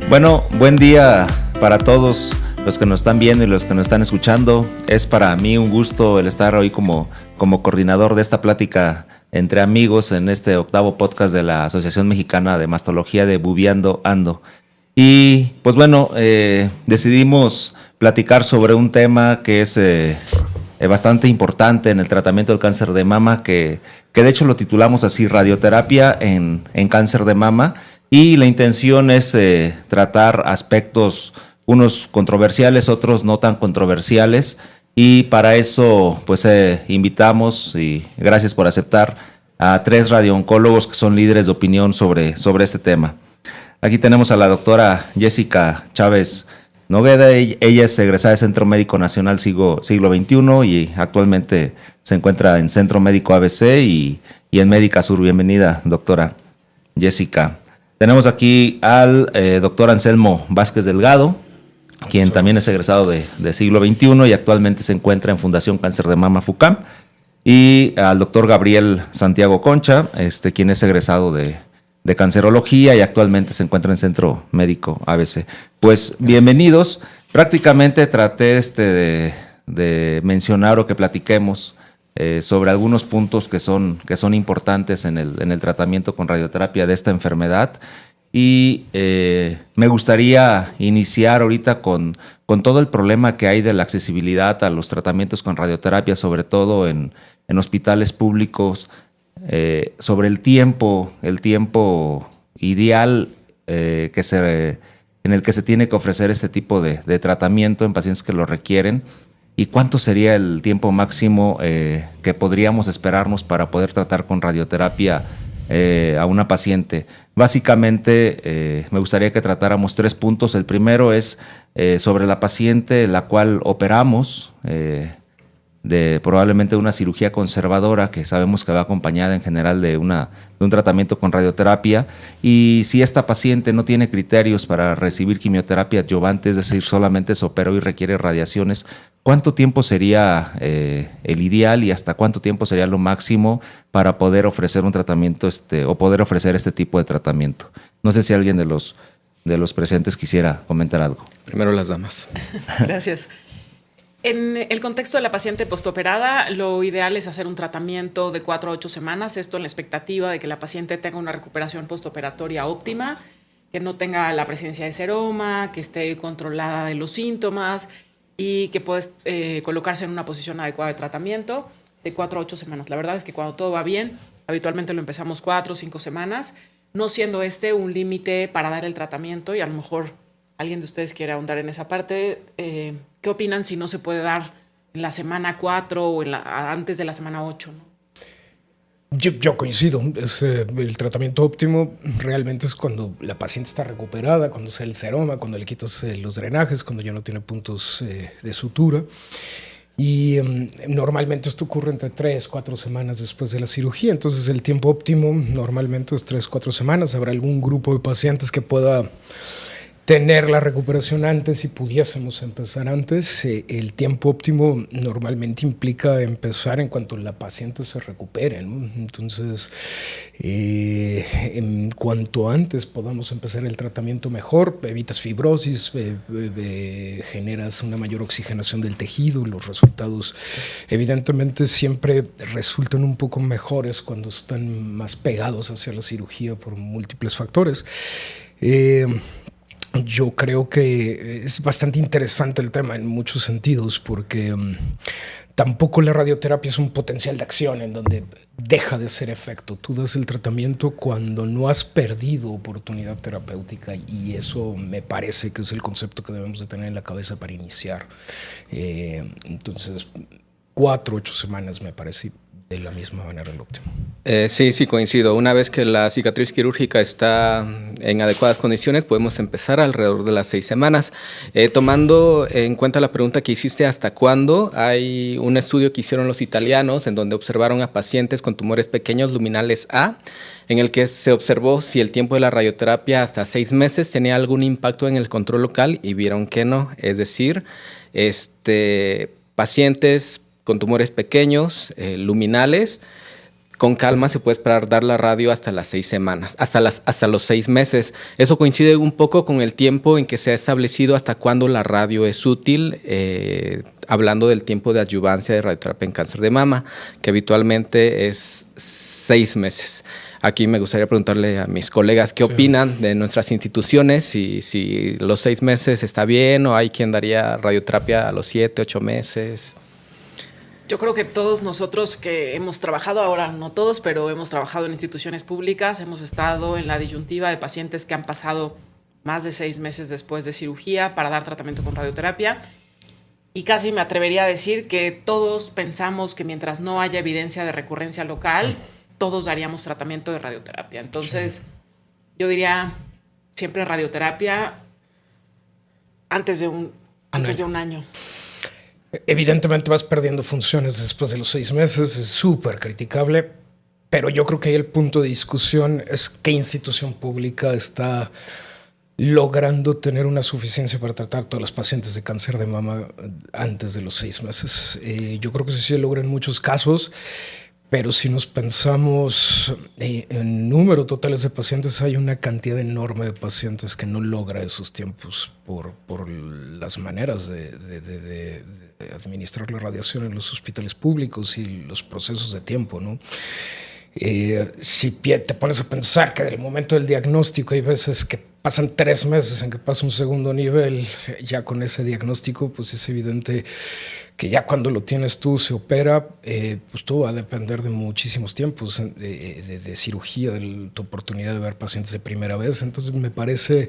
Bueno, buen día para todos los que nos están viendo y los que nos están escuchando. Es para mí un gusto el estar hoy como coordinador de esta plática entre amigos en este octavo podcast de la Asociación Mexicana de Mastología de Buviando Ando. Y pues bueno, decidimos platicar sobre un tema que es bastante importante en el tratamiento del cáncer de mama, que de hecho lo titulamos así, radioterapia en cáncer de mama. Y la intención es tratar aspectos, unos controversiales, otros no tan controversiales. Y para eso, pues invitamos, y gracias por aceptar, a 3 radiooncólogos que son líderes de opinión sobre este tema. Aquí tenemos a la doctora Jessica Chávez Nogueda. Ella es egresada del Centro Médico Nacional Siglo XXI y actualmente se encuentra en Centro Médico ABC y en Médica Sur. Bienvenida, doctora Jessica. Tenemos aquí al doctor Anselmo Vázquez Delgado, quien también es egresado de Siglo XXI y actualmente se encuentra en Fundación Cáncer de Mama FUCAM. Y al doctor Gabriel Santiago Concha, quien es egresado de Cancerología y actualmente se encuentra en Centro Médico ABC. Pues bienvenidos. Prácticamente traté de mencionar o que platiquemos sobre algunos puntos que son importantes en el tratamiento con radioterapia de esta enfermedad. Y me gustaría iniciar ahorita con todo el problema que hay de la accesibilidad a los tratamientos con radioterapia, sobre todo en hospitales públicos, sobre el tiempo ideal en el que se tiene que ofrecer este tipo de tratamiento en pacientes que lo requieren. ¿Y cuánto sería el tiempo máximo que podríamos esperarnos para poder tratar con radioterapia a una paciente? Básicamente, me gustaría que tratáramos 3 puntos. El primero es sobre la paciente la cual operamos, de probablemente una cirugía conservadora que sabemos que va acompañada en general de un tratamiento con radioterapia, y si esta paciente no tiene criterios para recibir quimioterapia adyuvante, es decir, solamente se operó y requiere radiaciones, ¿cuánto tiempo sería el ideal y hasta cuánto tiempo sería lo máximo para poder ofrecer un tratamiento o poder ofrecer este tipo de tratamiento? No sé si alguien de los presentes quisiera comentar algo. Primero las damas. Gracias. En el contexto de la paciente postoperada, lo ideal es hacer un tratamiento de 4 a 8 semanas, esto en la expectativa de que la paciente tenga una recuperación postoperatoria óptima, que no tenga la presencia de seroma, que esté controlada de los síntomas y que pueda colocarse en una posición adecuada de tratamiento de 4 a 8 semanas. La verdad es que cuando todo va bien, habitualmente lo empezamos 4 o 5 semanas, no siendo un límite para dar el tratamiento, y a lo mejor alguien de ustedes quiere ahondar en esa parte. ¿Qué opinan si no se puede dar en la semana 4 o antes de la semana 8? ¿No? Yo coincido. El tratamiento óptimo realmente es cuando la paciente está recuperada, cuando sea el seroma, cuando le quitas los drenajes, cuando ya no tiene puntos de sutura. Y normalmente esto ocurre entre 3-4 semanas después de la cirugía. Entonces el tiempo óptimo normalmente es 3-4 semanas. Habrá algún grupo de pacientes que pueda tener la recuperación antes y pudiésemos empezar antes. El tiempo óptimo normalmente implica empezar en cuanto la paciente se recupere, ¿no? Entonces, en cuanto antes podamos empezar el tratamiento mejor, evitas fibrosis, generas una mayor oxigenación del tejido. Los resultados evidentemente siempre resultan un poco mejores cuando están más pegados hacia la cirugía por múltiples factores. Yo creo que es bastante interesante el tema en muchos sentidos, porque tampoco la radioterapia es un potencial de acción en donde deja de hacer efecto. Tú das el tratamiento cuando no has perdido oportunidad terapéutica, y eso me parece que es el concepto que debemos de tener en la cabeza para iniciar. Entonces, 4-8 semanas me parece de la misma manera el óptimo. Sí, coincido. Una vez que la cicatriz quirúrgica está en adecuadas condiciones, podemos empezar alrededor de las 6 semanas. Tomando en cuenta la pregunta que hiciste, ¿hasta cuándo? Hay un estudio que hicieron los italianos en donde observaron a pacientes con tumores pequeños luminales A, en el que se observó si el tiempo de la radioterapia hasta 6 meses tenía algún impacto en el control local, y vieron que no. Es decir, pacientes con tumores pequeños, luminales, con calma se puede esperar dar la radio hasta las 6 semanas, hasta los 6 meses. Eso coincide un poco con el tiempo en que se ha establecido hasta cuándo la radio es útil, hablando del tiempo de adyuvancia de radioterapia en cáncer de mama, que habitualmente es 6 meses. Aquí me gustaría preguntarle a mis colegas qué opinan de nuestras instituciones, si los 6 meses está bien o hay quien daría radioterapia a los 7, 8 meses. Yo creo que todos nosotros que hemos trabajado, ahora no todos, pero hemos trabajado en instituciones públicas, hemos estado en la disyuntiva de pacientes que han pasado más de 6 meses después de cirugía para dar tratamiento con radioterapia. Y casi me atrevería a decir que todos pensamos que mientras no haya evidencia de recurrencia local, todos daríamos tratamiento de radioterapia. Entonces, yo diría siempre radioterapia antes de un año. Evidentemente vas perdiendo funciones después de los 6 meses, es súper criticable, pero yo creo que ahí el punto de discusión es qué institución pública está logrando tener una suficiencia para tratar a todos los pacientes de cáncer de mama antes de los 6 meses. Yo creo que sí se logra en muchos casos, pero si nos pensamos en número totales de pacientes, hay una cantidad enorme de pacientes que no logra esos tiempos por las maneras de administrar la radiación en los hospitales públicos y los procesos de tiempo, ¿no? Si te pones a pensar que del momento del diagnóstico hay veces que pasan 3 meses en que pasa un segundo nivel, ya con ese diagnóstico, pues es evidente que ya cuando lo tienes tú se opera, pues todo va a depender de muchísimos tiempos de cirugía, de tu oportunidad de ver pacientes de primera vez. Entonces me parece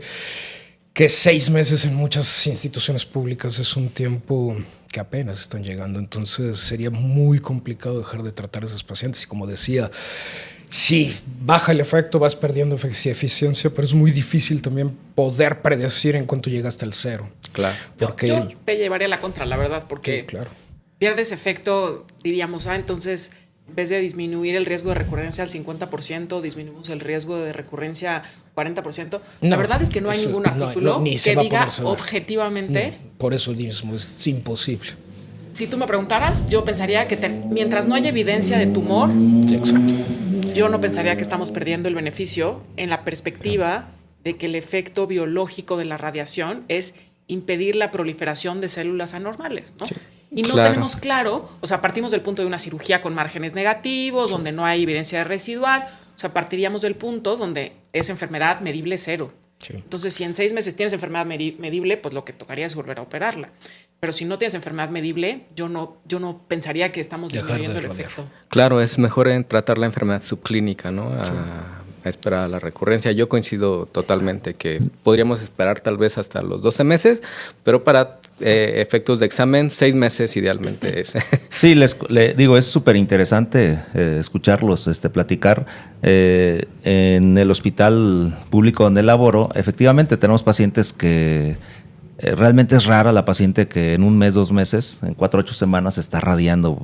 que 6 meses en muchas instituciones públicas es un tiempo que apenas están llegando. Entonces sería muy complicado dejar de tratar a esos pacientes. Y como decía, sí, baja el efecto, vas perdiendo eficiencia, pero es muy difícil también poder predecir en cuánto llega hasta el 0. Claro. Porque yo te llevaría a la contra, la verdad, porque sí, claro, pierdes efecto, diríamos, entonces en vez de disminuir el riesgo de recurrencia al 50%, disminuimos el riesgo de recurrencia 40%. La verdad es que no hay ningún artículo que diga objetivamente. No, por eso mismo es imposible. Si tú me preguntaras, yo pensaría que mientras no haya evidencia de tumor, sí, exacto, yo no pensaría que estamos perdiendo el beneficio en la perspectiva de que el efecto biológico de la radiación es impedir la proliferación de células anormales, ¿no? Sí. Y no tenemos claro, o sea, partimos del punto de una cirugía con márgenes negativos, donde no hay evidencia residual, o sea, partiríamos del punto donde es enfermedad medible 0. Sí. Entonces, si en 6 meses tienes enfermedad medible, pues lo que tocaría es volver a operarla. Pero si no tienes enfermedad medible, yo no pensaría que estamos disminuyendo el efecto. Claro, es mejor tratar la enfermedad subclínica, ¿no? A esperar a la recurrencia. Yo coincido totalmente que podríamos esperar tal vez hasta los 12 meses, pero para efectos de examen, 6 meses idealmente es. Sí, le digo, es súper interesante escucharlos platicar. En el hospital público donde laboro, efectivamente tenemos pacientes que realmente es rara la paciente que en 1 mes, 2 meses, en 4 8 semanas está radiando,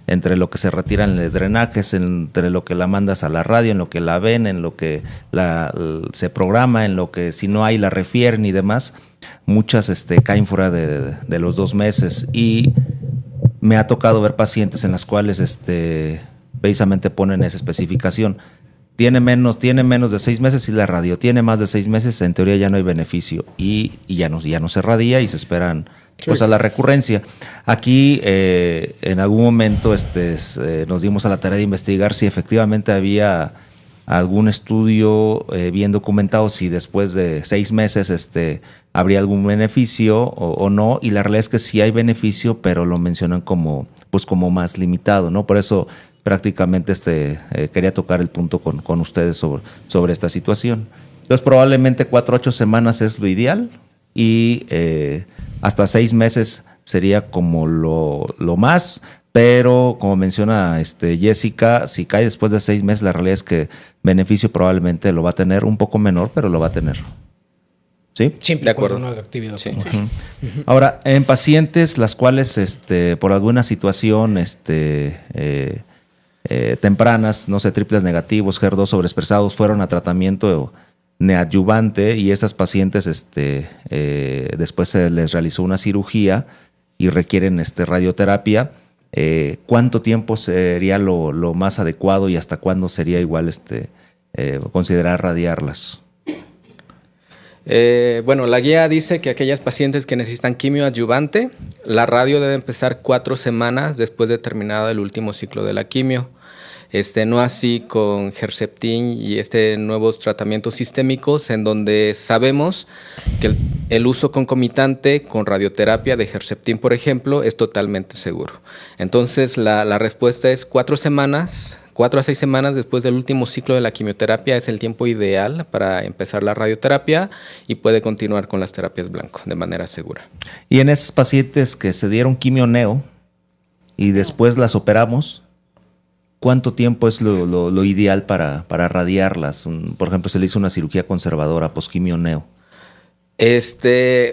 entre lo que se retiran de drenajes, entre lo que la mandas a la radio, en lo que la ven, en lo que se programa, en lo que si no hay la refieren y demás. Muchas caen fuera de los 2 meses y me ha tocado ver pacientes en las cuales precisamente ponen esa especificación. Tiene menos de 6 meses y la radio tiene más de 6 meses, en teoría ya no hay beneficio y ya no se radia y se esperan a la recurrencia. Aquí en algún momento nos dimos a la tarea de investigar si efectivamente había algún estudio bien documentado, si después de 6 meses habría algún beneficio o no, y la realidad es que sí hay beneficio, pero lo mencionan como más limitado, ¿no? Por eso prácticamente quería tocar el punto con ustedes sobre esta situación. Entonces probablemente 4 8 semanas es lo ideal y hasta 6 meses sería como lo más, pero como menciona Jessica, si cae después de 6 meses, la realidad es que beneficio probablemente lo va a tener un poco menor, pero lo va a tener. ¿Sí? Siempre de acuerdo. No haga actividad. Sí. Ahora, en pacientes las cuales por alguna situación tempranas, no sé, triples negativos, HER2 sobreexpresados, fueron a tratamiento neadyuvante y esas pacientes después se les realizó una cirugía y requieren radioterapia, ¿cuánto tiempo sería lo más adecuado y hasta cuándo sería igual considerar radiarlas? Bueno, la guía dice que aquellas pacientes que necesitan quimio adyuvante, la radio debe empezar 4 semanas después de terminado el último ciclo de la quimio. No así con Herceptin y nuevos tratamientos sistémicos en donde sabemos que el uso concomitante con radioterapia de Herceptin, por ejemplo, es totalmente seguro. Entonces la respuesta es 4 semanas. 4 a 6 semanas después del último ciclo de la quimioterapia es el tiempo ideal para empezar la radioterapia y puede continuar con las terapias blanco de manera segura. Y en esas pacientes que se dieron quimio neo y después las operamos, ¿cuánto tiempo es lo ideal para radiarlas? Por ejemplo, se le hizo una cirugía conservadora posquimio neo.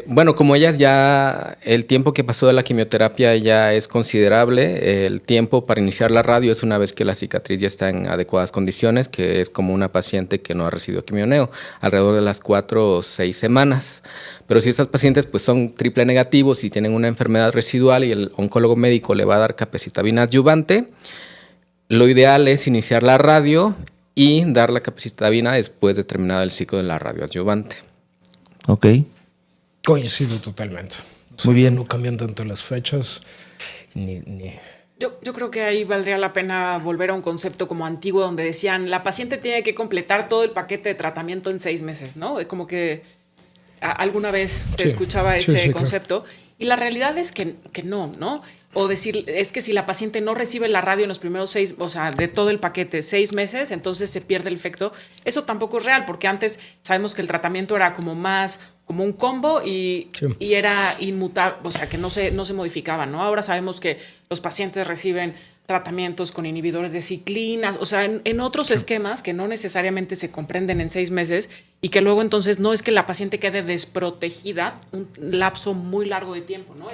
Bueno, como ellas ya, el tiempo que pasó de la quimioterapia ya es considerable. El tiempo para iniciar la radio es una vez que la cicatriz ya está en adecuadas condiciones, que es como una paciente que no ha recibido quimioneo, alrededor de las 4 o 6 semanas. Pero si estas pacientes pues son triple negativos y tienen una enfermedad residual y el oncólogo médico le va a dar capecitabina adyuvante, lo ideal es iniciar la radio y dar la capecitabina después de terminado el ciclo de la radio adyuvante. Ok. Coincido totalmente. Muy bien. No cambian tanto las fechas ni... Yo creo que ahí valdría la pena volver a un concepto como antiguo donde decían la paciente tiene que completar todo el paquete de tratamiento en 6 meses, ¿no? Como que alguna vez se escuchaba ese concepto. Claro. Y la realidad es que no, ¿no? O decir, es que si la paciente no recibe la radio en los primeros 6, o sea, de todo el paquete, 6 meses, entonces se pierde el efecto. Eso tampoco es real, porque antes sabemos que el tratamiento era como un combo y era inmutable, o sea, que no se modificaba, ¿no? Ahora sabemos que los pacientes reciben tratamientos con inhibidores de ciclinas, o sea, en otros esquemas que no necesariamente se comprenden en 6 meses y que luego entonces no es que la paciente quede desprotegida un lapso muy largo de tiempo, ¿no?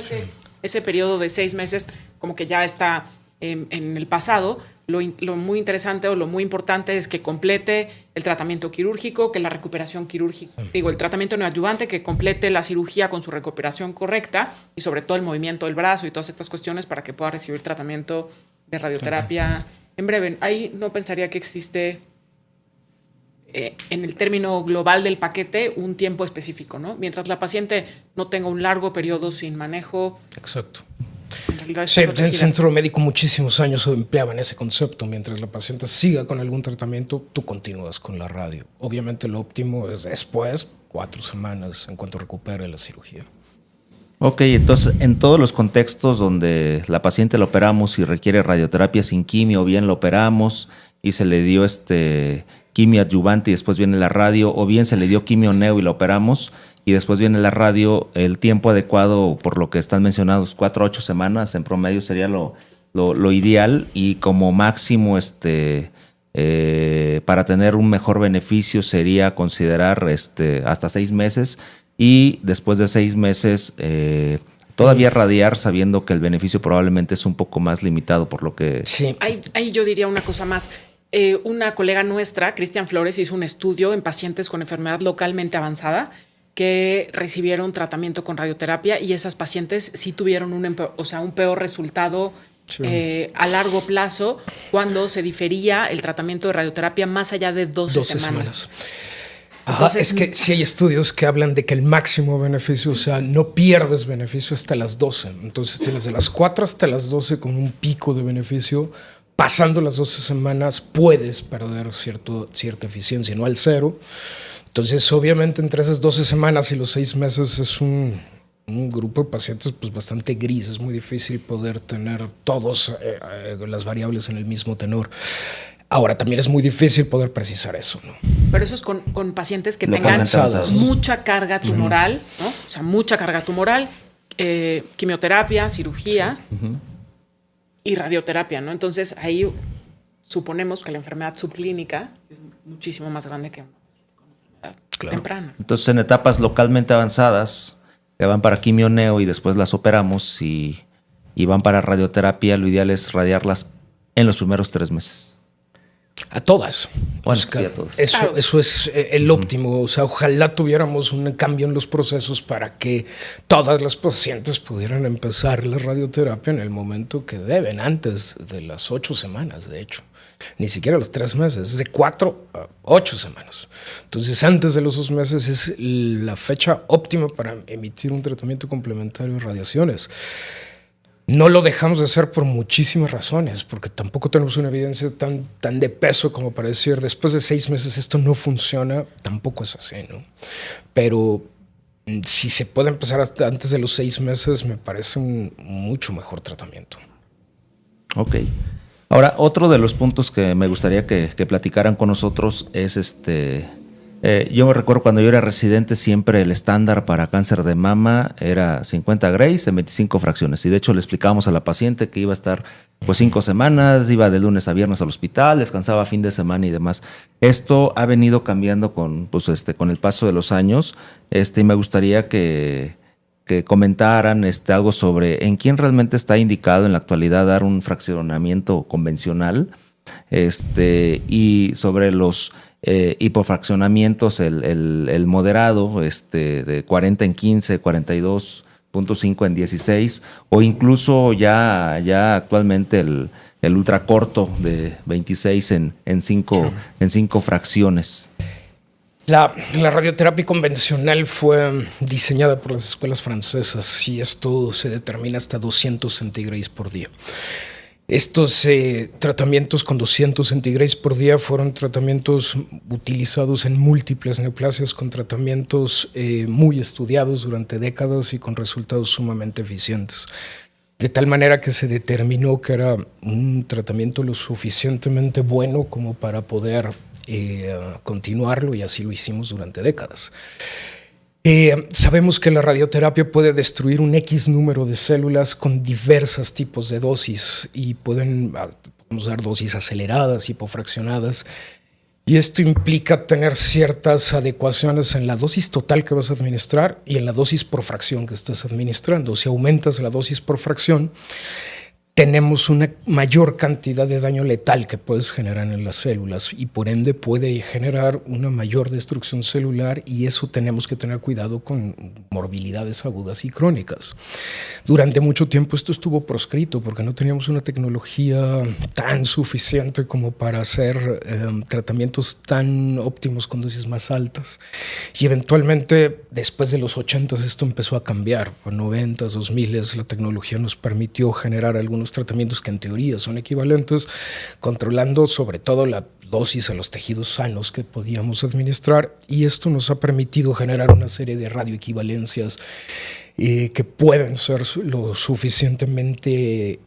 Ese periodo de 6 meses como que ya está en el pasado. Lo muy interesante o lo muy importante es que complete el tratamiento quirúrgico, que la recuperación quirúrgica, el tratamiento neoadyuvante, que complete la cirugía con su recuperación correcta y sobre todo el movimiento del brazo y todas estas cuestiones para que pueda recibir tratamiento de radioterapia en breve. Ahí no pensaría que existe en el término global del paquete un tiempo específico, ¿no? Mientras la paciente no tenga un largo periodo sin manejo. Exacto. En realidad sí, en el centro médico muchísimos años empleaban ese concepto. Mientras la paciente siga con algún tratamiento, tú continúas con la radio. Obviamente lo óptimo es después, 4 semanas, en cuanto recupere la cirugía. Ok, entonces en todos los contextos donde la paciente la operamos y requiere radioterapia sin quimio, o bien la operamos y se le dio quimio adyuvante y después viene la radio, o bien se le dio quimio neo y la operamos y después viene la radio, el tiempo adecuado, por lo que están mencionados, 4 a 8 semanas en promedio sería lo ideal, y como máximo para tener un mejor beneficio sería considerar hasta 6 meses. Y después de 6 meses todavía radiar, sabiendo que el beneficio probablemente es un poco más limitado, por lo que... Sí. Ahí yo diría una cosa más. Una colega nuestra, Cristian Flores, hizo un estudio en pacientes con enfermedad localmente avanzada que recibieron tratamiento con radioterapia y esas pacientes sí tuvieron un peor resultado a largo plazo cuando se difería el tratamiento de radioterapia más allá de 12 semanas. Entonces, es que sí hay estudios que hablan de que el máximo beneficio, o sea, no pierdes beneficio hasta las 12. Entonces tienes de las 4 hasta las 12 con un pico de beneficio. Pasando las 12 semanas puedes perder cierta eficiencia, no al 0. Entonces, obviamente, entre esas 12 semanas y los 6 meses es un grupo de pacientes pues bastante gris. Es muy difícil poder tener todas las variables en el mismo tenor. Ahora, también es muy difícil poder precisar eso, ¿no? Pero eso es con pacientes que tengan mucha carga tumoral, ¿no? O sea, mucha carga tumoral, quimioterapia, cirugía y radioterapia, ¿no? Entonces, ahí suponemos que la enfermedad subclínica es muchísimo más grande que una enfermedad temprana. Entonces, en etapas localmente avanzadas, que van para quimio neo y después las operamos y van para radioterapia, lo ideal es radiarlas en los primeros 3 meses. A todas. Bueno, sí, a todas. Eso es el óptimo. O sea, ojalá tuviéramos un cambio en los procesos para que todas las pacientes pudieran empezar la radioterapia en el momento que deben, antes de las 8 semanas, de hecho. Ni siquiera los 3 meses, es de 4 a 8 semanas. Entonces, antes de los 2 meses es la fecha óptima para emitir un tratamiento complementario de radiaciones. No lo dejamos de hacer por muchísimas razones, porque tampoco tenemos una evidencia tan de peso como para decir, después de 6 meses esto no funciona. Tampoco es así, ¿no? Pero si se puede empezar hasta antes de los 6 meses, me parece un mucho mejor tratamiento. Ok. Ahora, otro de los puntos que me gustaría que platicaran con nosotros es yo me recuerdo cuando yo era residente, siempre el estándar para cáncer de mama era 50 grays en 25 fracciones. Y de hecho le explicábamos a la paciente que iba a estar 5 semanas, iba de lunes a viernes al hospital, descansaba fin de semana y demás. Esto ha venido cambiando con el paso de los años. Y me gustaría que comentaran algo sobre en quién realmente está indicado en la actualidad dar un fraccionamiento convencional, y sobre los hipofraccionamientos, el moderado, de 40 en 15, 42.5 en 16, o incluso ya actualmente el ultracorto de 26 en 5 fracciones. La radioterapia convencional fue diseñada por las escuelas francesas y esto se determina hasta 200 centigrados por día. Estos tratamientos con 200 centigrados por día fueron tratamientos utilizados en múltiples neoplasias, con tratamientos muy estudiados durante décadas y con resultados sumamente eficientes. De tal manera que se determinó que era un tratamiento lo suficientemente bueno como para poder continuarlo, y así lo hicimos durante décadas. Sabemos que la radioterapia puede destruir un X número de células con diversos tipos de dosis y podemos dar dosis aceleradas, hipofraccionadas, y esto implica tener ciertas adecuaciones en la dosis total que vas a administrar y en la dosis por fracción que estás administrando. Si aumentas la dosis por fracción, tenemos una mayor cantidad de daño letal que puedes generar en las células y por ende puede generar una mayor destrucción celular, y eso tenemos que tener cuidado con morbilidades agudas y crónicas. Durante mucho tiempo esto estuvo proscrito porque no teníamos una tecnología tan suficiente como para hacer tratamientos tan óptimos con dosis más altas, y eventualmente después de los 80s esto empezó a cambiar. En 90s, 2000s la tecnología nos permitió generar algunos tratamientos que en teoría son equivalentes, controlando sobre todo la dosis a los tejidos sanos que podíamos administrar, y esto nos ha permitido generar una serie de radioequivalencias que pueden ser lo suficientemente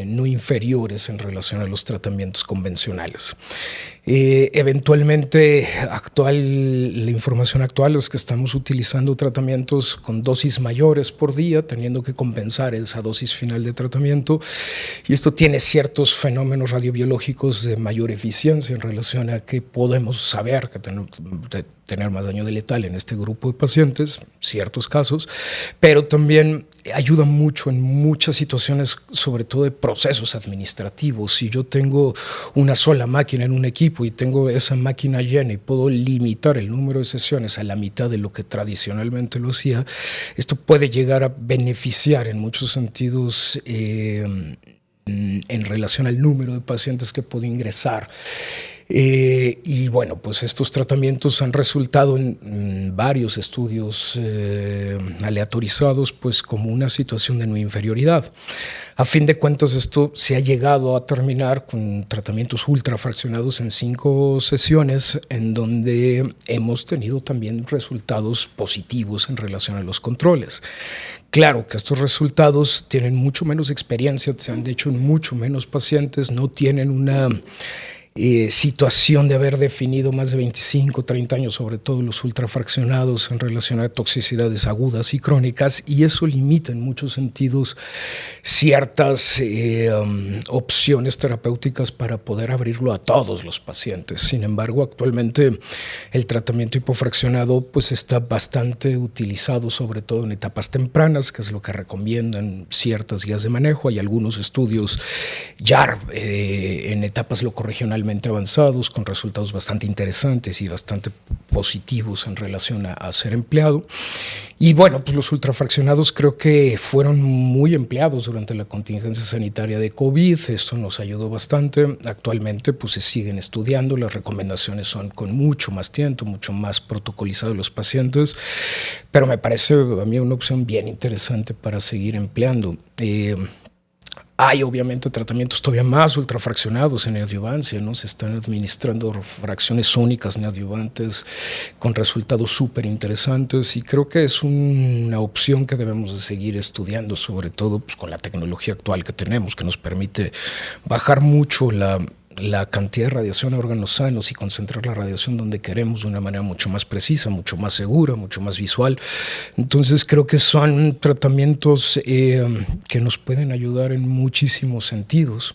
no inferiores en relación a los tratamientos convencionales. Eventualmente, la información actual es que estamos utilizando tratamientos con dosis mayores por día, teniendo que compensar esa dosis final de tratamiento, y esto tiene ciertos fenómenos radiobiológicos de mayor eficiencia en relación a que podemos saber que tener más daño de letal en este grupo de pacientes, ciertos casos, pero también ayuda mucho en muchas situaciones, sobre todo de procesos administrativos. Si yo tengo una sola máquina en un equipo y tengo esa máquina llena y puedo limitar el número de sesiones a la mitad de lo que tradicionalmente lo hacía, esto puede llegar a beneficiar en muchos sentidos en relación al número de pacientes que puedo ingresar. Y bueno, pues estos tratamientos han resultado en varios estudios aleatorizados pues como una situación de no inferioridad. A fin de cuentas, esto se ha llegado a terminar con tratamientos ultrafraccionados en 5 sesiones, en donde hemos tenido también resultados positivos en relación a los controles. Claro que estos resultados tienen mucho menos experiencia, se han hecho en mucho menos pacientes, no tienen una situación de haber definido más de 25, 30 años, sobre todo los ultrafraccionados, en relación a toxicidades agudas y crónicas, y eso limita en muchos sentidos ciertas opciones terapéuticas para poder abrirlo a todos los pacientes. Sin embargo, actualmente el tratamiento hipofraccionado pues está bastante utilizado, sobre todo en etapas tempranas, que es lo que recomiendan ciertas guías de manejo. Hay algunos estudios ya en etapas locorregionales realmente avanzados, con resultados bastante interesantes y bastante positivos en relación a ser empleado. Y bueno, pues los ultrafraccionados creo que fueron muy empleados durante la contingencia sanitaria de COVID. Esto nos ayudó bastante. Actualmente pues se siguen estudiando. Las recomendaciones son con mucho más tiempo, mucho más protocolizados los pacientes. Pero me parece a mí una opción bien interesante para seguir empleando. Hay obviamente tratamientos todavía más ultrafraccionados en neoadjuvancia, ¿no? Se están administrando fracciones únicas neoadjuvantes con resultados súper interesantes y creo que es una opción que debemos de seguir estudiando, sobre todo pues, con la tecnología actual que tenemos, que nos permite bajar mucho la cantidad de radiación a órganos sanos y concentrar la radiación donde queremos de una manera mucho más precisa, mucho más segura, mucho más visual. Entonces creo que son tratamientos que nos pueden ayudar en muchísimos sentidos.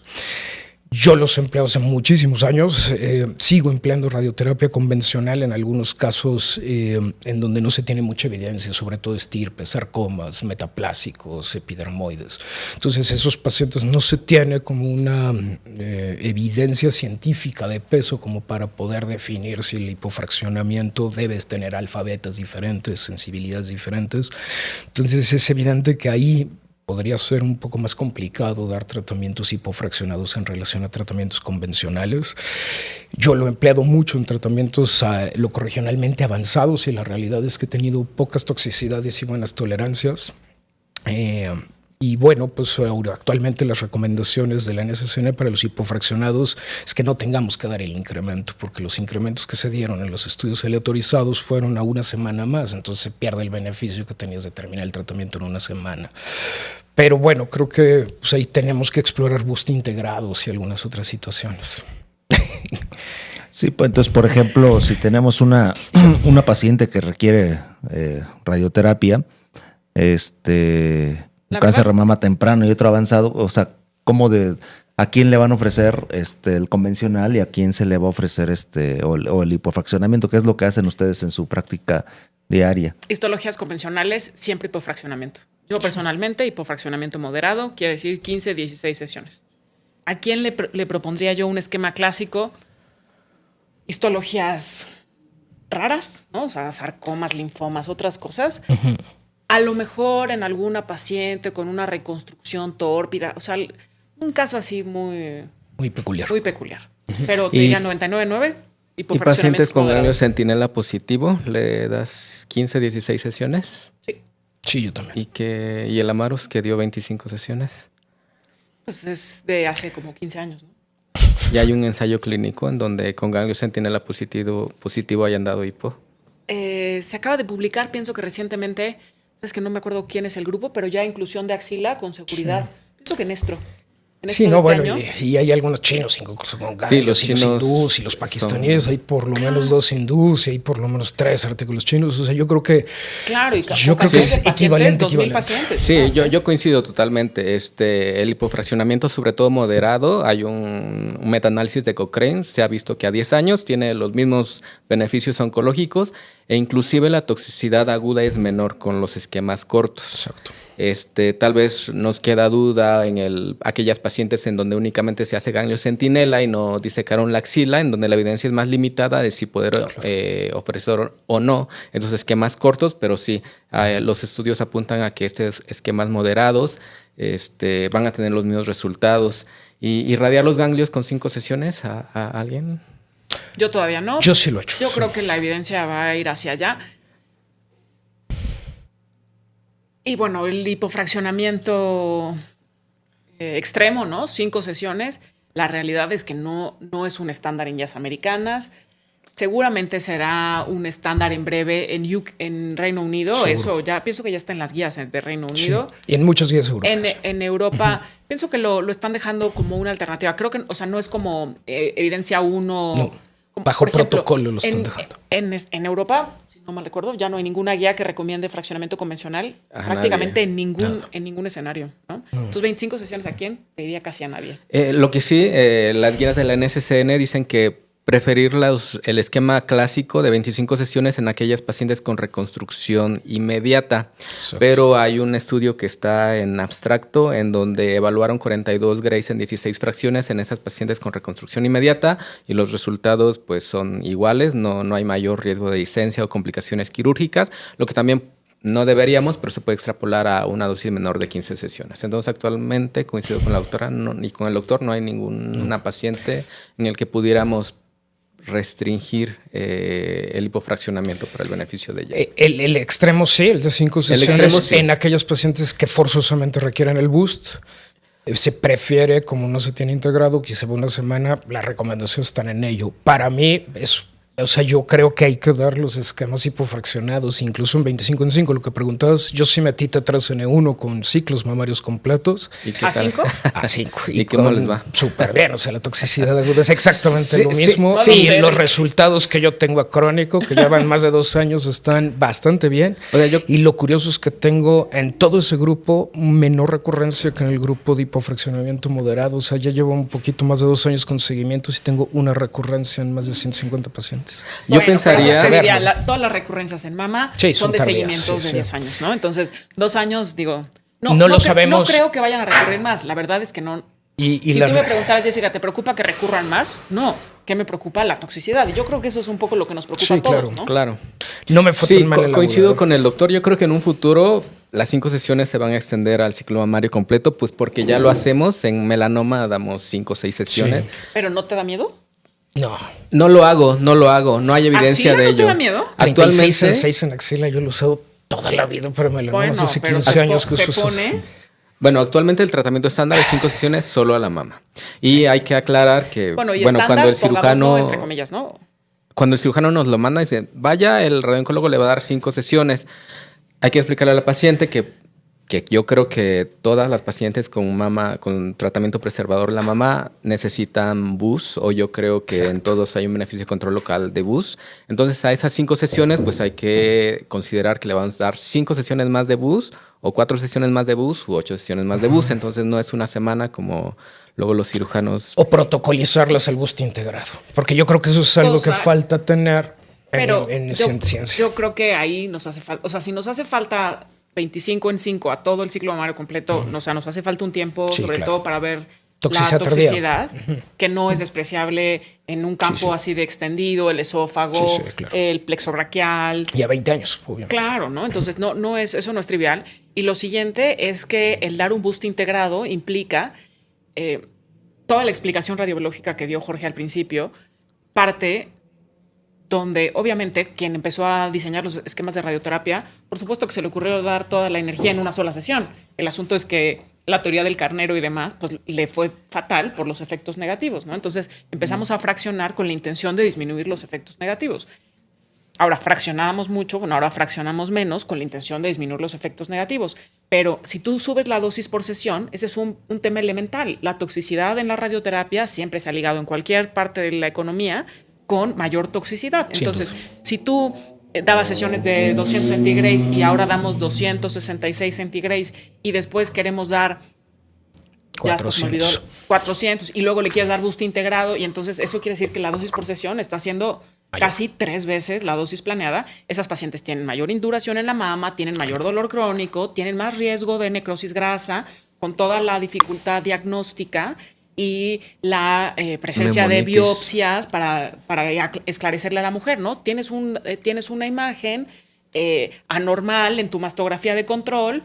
Yo los he empleado hace muchísimos años, sigo empleando radioterapia convencional en algunos casos en donde no se tiene mucha evidencia, sobre todo estirpes, sarcomas, metaplásicos, epidermoides. Entonces esos pacientes no se tiene como una evidencia científica de peso como para poder definir si el hipofraccionamiento debes tener alfa-betas diferentes, sensibilidades diferentes. Entonces es evidente que ahí podría ser un poco más complicado dar tratamientos hipofraccionados en relación a tratamientos convencionales. Yo lo he empleado mucho en tratamientos locorregionalmente avanzados y la realidad es que he tenido pocas toxicidades y buenas tolerancias. Y bueno, pues actualmente las recomendaciones de la NSCN para los hipofraccionados es que no tengamos que dar el incremento, porque los incrementos que se dieron en los estudios aleatorizados fueron a una semana más, entonces se pierde el beneficio que tenías de terminar el tratamiento en una semana. Pero bueno, creo que pues, ahí tenemos que explorar boost integrados y algunas otras situaciones. Sí, pues entonces, por ejemplo, si tenemos una paciente que requiere radioterapia, cáncer de mama temprano y otro avanzado, o sea, ¿a quién le van a ofrecer el convencional y a quién se le va a ofrecer o el hipofraccionamiento? ¿Qué es lo que hacen ustedes en su práctica diaria? Histologías convencionales, siempre hipofraccionamiento. Yo personalmente, hipofraccionamiento moderado, quiere decir 15, 16 sesiones. ¿A quién le propondría yo un esquema clásico? Histologías raras, ¿no? O sea, sarcomas, linfomas, otras cosas. Uh-huh. A lo mejor en alguna paciente con una reconstrucción tórpida, o sea, un caso así muy peculiar. Muy peculiar. Uh-huh. Pero te diría 99.9. ¿Y pacientes con ganglio centinela positivo le das 15, 16 sesiones? Sí. Sí, yo también. ¿Y el Amaros que dio 25 sesiones? Pues es de hace como 15 años, ¿no? ¿Y hay un ensayo clínico en donde con ganglio centinela positivo hayan dado hipo? Se acaba de publicar, pienso que recientemente, es que no me acuerdo quién es el grupo, pero ya inclusión de axila con seguridad. Sí. Pienso que Nestro. Sí, no, bueno, y hay algunos chinos incluso con ganglios, sí, los chinos hindús y los pakistaníes, hay por lo menos 2 hindús y hay por lo menos 3 artículos chinos. O sea, yo creo que es equivalente. Pacientes, sí, yo coincido totalmente. El hipofraccionamiento, sobre todo moderado, hay un metaanálisis de Cochrane, se ha visto que a 10 años tiene los mismos beneficios oncológicos e inclusive la toxicidad aguda es menor con los esquemas cortos. Exacto. Tal vez nos queda duda en aquellas pacientes en donde únicamente se hace ganglio centinela y no disecaron la axila, en donde la evidencia es más limitada de si poder ofrecer o no estos esquemas cortos, pero sí, los estudios apuntan a que estos esquemas moderados van a tener los mismos resultados. ¿Y irradiar los ganglios con 5 sesiones a alguien? Yo todavía no. Yo sí lo he hecho. Yo creo que la evidencia va a ir hacia allá. Y bueno, el hipofraccionamiento extremo, ¿no? 5 sesiones. La realidad es que no es un estándar en guías americanas. Seguramente será un estándar en breve en Reino Unido. Seguro. Eso ya pienso que ya está en las guías de Reino Unido. Sí. Y en muchas guías europeas. En Europa, pienso que lo están dejando como una alternativa. Creo que, o sea, no es como evidencia 1. No, bajo protocolo lo están dejando. En Europa, si no mal recuerdo, ya no hay ninguna guía que recomiende fraccionamiento convencional prácticamente en ningún escenario, ¿no? Entonces, 25 sesiones, ¿a quién? Te diría casi a nadie. Lo que sí, las guías de la NSCN dicen que preferir el esquema clásico de 25 sesiones en aquellas pacientes con reconstrucción inmediata. Exacto. Pero hay un estudio que está en abstracto en donde evaluaron 42 Grays en 16 fracciones en esas pacientes con reconstrucción inmediata y los resultados pues son iguales, no hay mayor riesgo de discencia o complicaciones quirúrgicas, lo que también no deberíamos, pero se puede extrapolar a una dosis menor de 15 sesiones. Entonces, actualmente, coincido con la doctora y con el doctor, no hay ninguna paciente en el que pudiéramos restringir el hipofraccionamiento para el beneficio de ella. El extremo sí, el de 5 sesiones sí. En aquellos pacientes que forzosamente requieren el boost. Se prefiere, como no se tiene integrado, que se va una semana, las recomendaciones están en ello. Para mí, yo creo que hay que dar los esquemas hipofraccionados, incluso en 25 en 5. Lo que preguntabas, yo sí metí T3N1 con ciclos mamarios completos. ¿A 5? A 5. ¿Y cómo les va? Súper bien, la toxicidad aguda es exactamente lo mismo. Sí, los resultados que yo tengo a crónico, que llevan más de 2 años, están bastante bien. Y lo curioso es que tengo en todo ese grupo menor recurrencia que en el grupo de hipofraccionamiento moderado. Ya llevo un poquito más de 2 años con seguimientos y tengo una recurrencia en más de 150 pacientes. Yo pensaría... todas las recurrencias en mama son de tardías, seguimientos de 10 años, ¿no? Entonces, 2 años, no lo sabemos. No creo que vayan a recurrir más. La verdad es que no. Si tú me preguntaras, Jessica, ¿te preocupa que recurran más? No. ¿Qué me preocupa? La toxicidad. Y yo creo que eso es un poco lo que nos preocupa a todos, ¿no? Claro. No me fue tan mal. Coincido con el doctor. Yo creo que en un futuro las 5 sesiones se van a extender al ciclo mamario completo, pues porque ya lo hacemos. En melanoma damos 5 o 6 sesiones. Sí. ¿Pero no te da miedo? No lo hago. No hay evidencia de ello. ¿No te da miedo? Actualmente 6 en axila, yo lo he usado toda la vida, pero melanoma hace 15 años que eso pone. Bueno, actualmente el tratamiento estándar es 5 sesiones solo a la mama. Y hay que aclarar que cuando el cirujano, entre comillas, ¿no? Cuando el cirujano nos lo manda, dice, vaya, el radiooncólogo le va a dar 5 sesiones. Hay que explicarle a la paciente que yo creo que todas las pacientes con tratamiento preservador la mama necesitan BUS, o yo creo que Exacto. En todos hay un beneficio de control local de BUS. Entonces, a esas 5 sesiones, pues hay que considerar que le vamos a dar 5 sesiones más de BUS, o 4 sesiones más de BUS, u 8 sesiones más de BUS. Entonces, no es una semana como luego los cirujanos. O protocolizarlas al BUS integrado, porque yo creo que eso es algo que falta tener en ciencia. Yo creo que ahí nos hace falta, si nos hace falta 25 en 5 a todo el ciclo mamario completo, nos hace falta un tiempo, sobre todo para ver la toxicidad, que no es despreciable en un campo así de extendido, el esófago, el plexo braquial. Y a 20 años, obviamente. Claro, ¿no? Entonces, eso no es trivial. Y lo siguiente es que el dar un boost integrado implica toda la explicación radiobiológica que dio Jorge al principio, parte donde obviamente quien empezó a diseñar los esquemas de radioterapia, por supuesto que se le ocurrió dar toda la energía en una sola sesión. El asunto es que la teoría del carnero y demás, pues le fue fatal por los efectos negativos, ¿no? Entonces empezamos a fraccionar con la intención de disminuir los efectos negativos. Ahora fraccionábamos mucho, ahora fraccionamos menos con la intención de disminuir los efectos negativos. Pero si tú subes la dosis por sesión, ese es un tema elemental. La toxicidad en la radioterapia siempre se ha ligado en cualquier parte de la economía con mayor toxicidad. Entonces, si tú dabas sesiones de 200 centigrays y ahora damos 266 centigrays y después queremos dar 400 y luego le quieres dar boost integrado y entonces eso quiere decir que la dosis por sesión está siendo casi 3 veces la dosis planeada. Esas pacientes tienen mayor induración en la mama, tienen mayor dolor crónico, tienen más riesgo de necrosis grasa, con toda la dificultad diagnóstica y la presencia de biopsias para esclarecerle a la mujer, ¿no? Tienes una imagen anormal en tu mastografía de control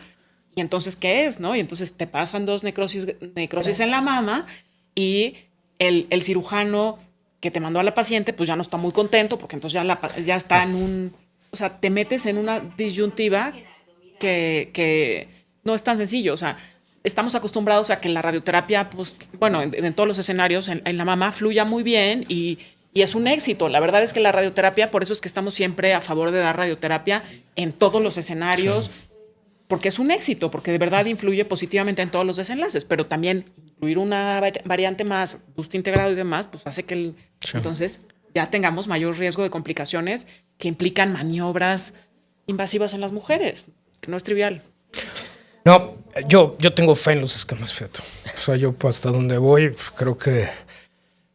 y entonces, ¿qué es, no? Y entonces te pasan 2 necrosis en la mama y el cirujano que te mandó a la paciente pues ya no está muy contento porque entonces ya está en un... O sea, te metes en una disyuntiva que no es tan sencillo, o sea, estamos acostumbrados a que la radioterapia, pues, bueno, en todos los escenarios, en la mama fluya muy bien y es un éxito. La verdad es que la radioterapia, por eso es que estamos siempre a favor de dar radioterapia en todos los escenarios, porque es un éxito, porque de verdad influye positivamente en todos los desenlaces, pero también incluir una variante más, boost integrado y demás, pues hace que entonces ya tengamos mayor riesgo de complicaciones que implican maniobras invasivas en las mujeres, que no es trivial. No, yo tengo fe en los esquemas, fíjate. O sea, yo hasta donde voy, creo que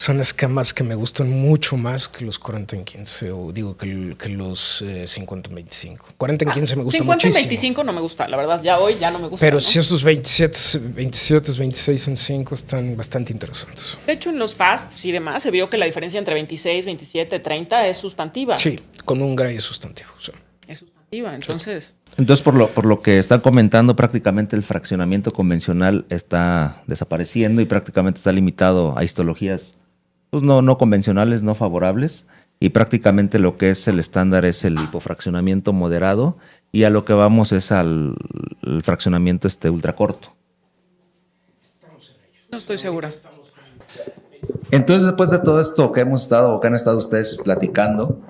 Son esquemas que me gustan mucho más que los 40 en 15, o digo que los 50 en 25. 40 en 15 me gusta 50 muchísimo. en 25 no me gusta, la verdad, ya hoy ya no me gusta. Pero ¿no? sí, estos 27, 26 en 5 están bastante interesantes. De hecho, en los fasts y demás se vio que la diferencia entre 26, 27, 30 es sustantiva. Sí, con un grado sustantivo. Sí. Es sustantiva, entonces... Entonces, por lo que están comentando, prácticamente el fraccionamiento convencional está desapareciendo y prácticamente está limitado a histologías pues no convencionales, no favorables, y prácticamente lo que es el estándar es el hipofraccionamiento moderado, y a lo que vamos es al el fraccionamiento ultracorto. No estoy segura. Entonces, después de todo esto que hemos estado o que han estado ustedes platicando,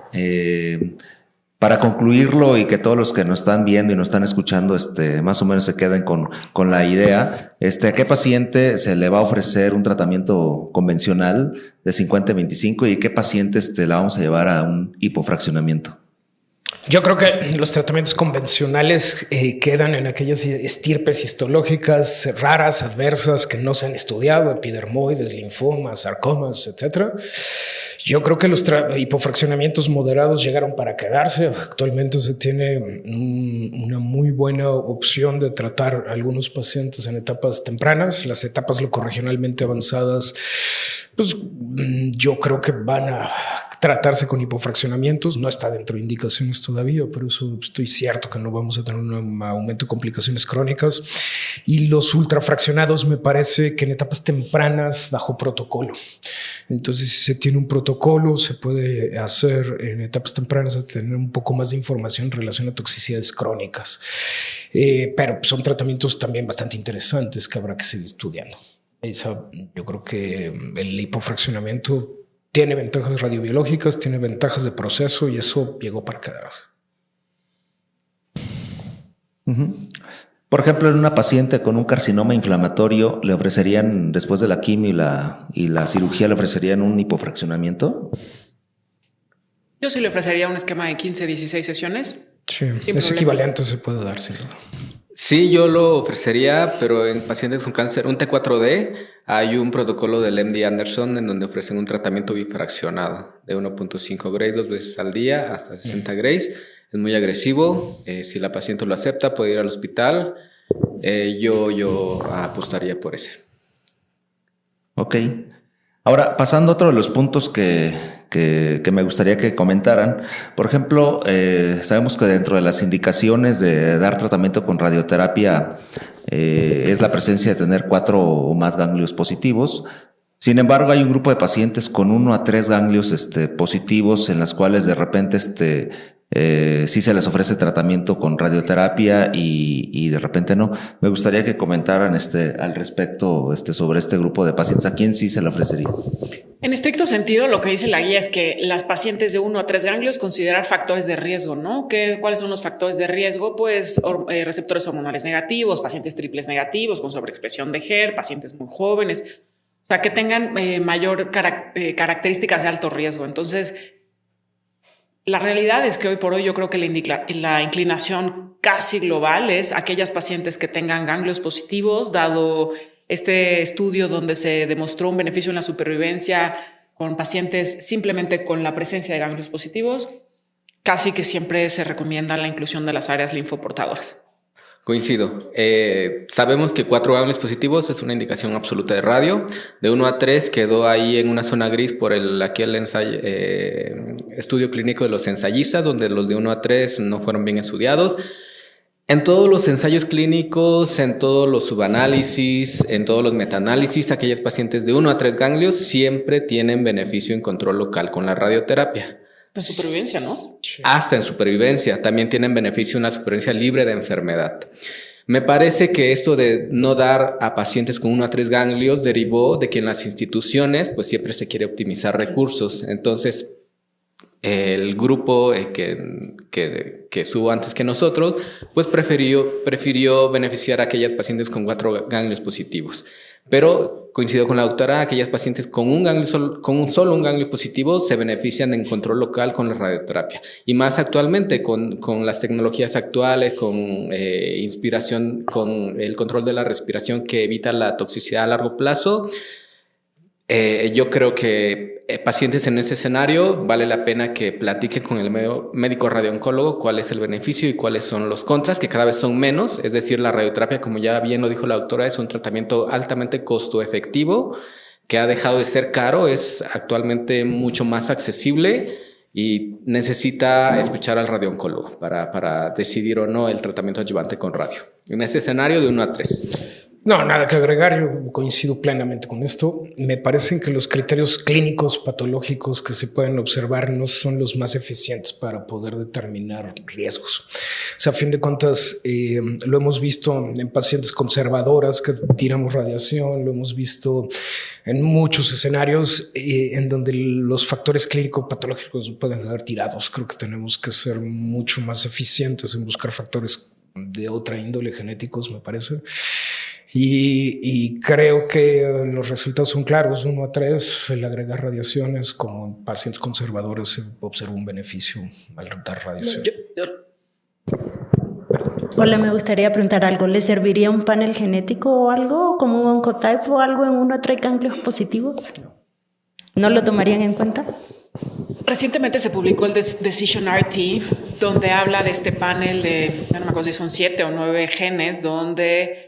para concluirlo y que todos los que nos están viendo y nos están escuchando más o menos se queden con la idea, ¿a qué paciente se le va a ofrecer un tratamiento convencional de 50-25 y qué paciente la vamos a llevar a un hipofraccionamiento? Yo creo que los tratamientos convencionales quedan en aquellas estirpes histológicas raras, adversas, que no se han estudiado, epidermoides, linfomas, sarcomas, etcétera. Yo creo que los hipofraccionamientos moderados llegaron para quedarse. Actualmente se tiene una muy buena opción de tratar a algunos pacientes en etapas tempranas. Las etapas locorregionalmente avanzadas, pues yo creo que van a tratarse con hipofraccionamientos. No está dentro de indicaciones todavía, pero eso estoy cierto que no vamos a tener un aumento de complicaciones crónicas. Y los ultrafraccionados me parece que en etapas tempranas bajo protocolo. Entonces, si se tiene un protocolo, se puede hacer en etapas tempranas a tener un poco más de información en relación a toxicidades crónicas. Pero son tratamientos también bastante interesantes que habrá que seguir estudiando. Yo creo que el hipofraccionamiento tiene ventajas radiobiológicas, tiene ventajas de proceso y eso llegó para quedarse. Por ejemplo, en una paciente con un carcinoma inflamatorio, ¿le ofrecerían, después de la quimio y la cirugía, le ofrecerían un hipofraccionamiento? Yo sí le ofrecería un esquema de 15, 16 sesiones. Sí, es equivalente, se puede dar, sin duda. Sí, yo lo ofrecería, pero en pacientes con cáncer, un T4D, hay un protocolo del MD Anderson en donde ofrecen un tratamiento bifraccionado de 1.5 Grays 2 veces al día hasta 60 Grays. Es muy agresivo. Si la paciente lo acepta, puede ir al hospital. Yo apostaría por ese. Ok. Ahora, pasando a otro de los puntos que me gustaría que comentaran. Por ejemplo, sabemos que dentro de las indicaciones de dar tratamiento con radioterapia es la presencia de tener 4 o más ganglios positivos. Sin embargo, hay un grupo de pacientes con 1 a 3 ganglios positivos en las cuales de repente sí se les ofrece tratamiento con radioterapia y de repente no. Me gustaría que comentaran al respecto sobre este grupo de pacientes. ¿A quién sí se le ofrecería? En estricto sentido, lo que dice la guía es que las pacientes de 1 a 3 ganglios considerar factores de riesgo, ¿no? ¿Cuáles son los factores de riesgo? Pues receptores hormonales negativos, pacientes triples negativos con sobreexpresión de HER, pacientes muy jóvenes, o sea, que tengan mayor características de alto riesgo. Entonces, la realidad es que hoy por hoy yo creo que la inclinación casi global es aquellas pacientes que tengan ganglios positivos, dado este estudio donde se demostró un beneficio en la supervivencia con pacientes simplemente con la presencia de ganglios positivos, casi que siempre se recomienda la inclusión de las áreas linfoportadoras. Coincido. Sabemos que 4 ganglios positivos es una indicación absoluta de radio. De 1 a 3 quedó ahí en una zona gris por aquel estudio clínico de los ensayistas, donde los de 1 a 3 no fueron bien estudiados. En todos los ensayos clínicos, en todos los subanálisis, en todos los metaanálisis, aquellas pacientes de 1 a 3 ganglios siempre tienen beneficio en control local con la radioterapia. En supervivencia, ¿no? Hasta en supervivencia. También tienen beneficio en una supervivencia libre de enfermedad. Me parece que esto de no dar a pacientes con 1 a 3 ganglios derivó de que en las instituciones pues siempre se quiere optimizar recursos. Entonces, el grupo que estuvo antes que nosotros, pues prefirió beneficiar a aquellas pacientes con 4 ganglios positivos. Pero coincido con la doctora, aquellas pacientes con solo un ganglio positivo se benefician en control local con la radioterapia. Y más actualmente con las tecnologías actuales, con inspiración, con el control de la respiración que evita la toxicidad a largo plazo. Yo creo que pacientes en ese escenario vale la pena que platiquen con el médico radiooncólogo cuál es el beneficio y cuáles son los contras, que cada vez son menos. Es decir, la radioterapia, como ya bien lo dijo la doctora, es un tratamiento altamente costo efectivo que ha dejado de ser caro, es actualmente mucho más accesible y necesita escuchar al radiooncólogo para decidir o no el tratamiento adyuvante con radio. En ese escenario de 1 a 3. No, nada que agregar, yo coincido plenamente con esto. Me parecen que los criterios clínicos patológicos que se pueden observar no son los más eficientes para poder determinar riesgos. O sea, a fin de cuentas, lo hemos visto en pacientes conservadoras que tiramos radiación, lo hemos visto en muchos escenarios en donde los factores clínico-patológicos pueden quedar tirados. Creo que tenemos que ser mucho más eficientes en buscar factores de otra índole, genéticos, me parece. Y creo que los resultados son claros, 1 a 3, el agregar radiaciones, como en pacientes conservadores se observa un beneficio al dar radiación. Hola, me gustaría preguntar algo. ¿Le serviría un panel genético o algo, como un Oncotype o algo en 1 a 3 ganglios positivos? ¿No lo tomarían en cuenta? Recientemente se publicó el Decision RT, donde habla de este panel de, no me acuerdo si son 7 o 9 genes, donde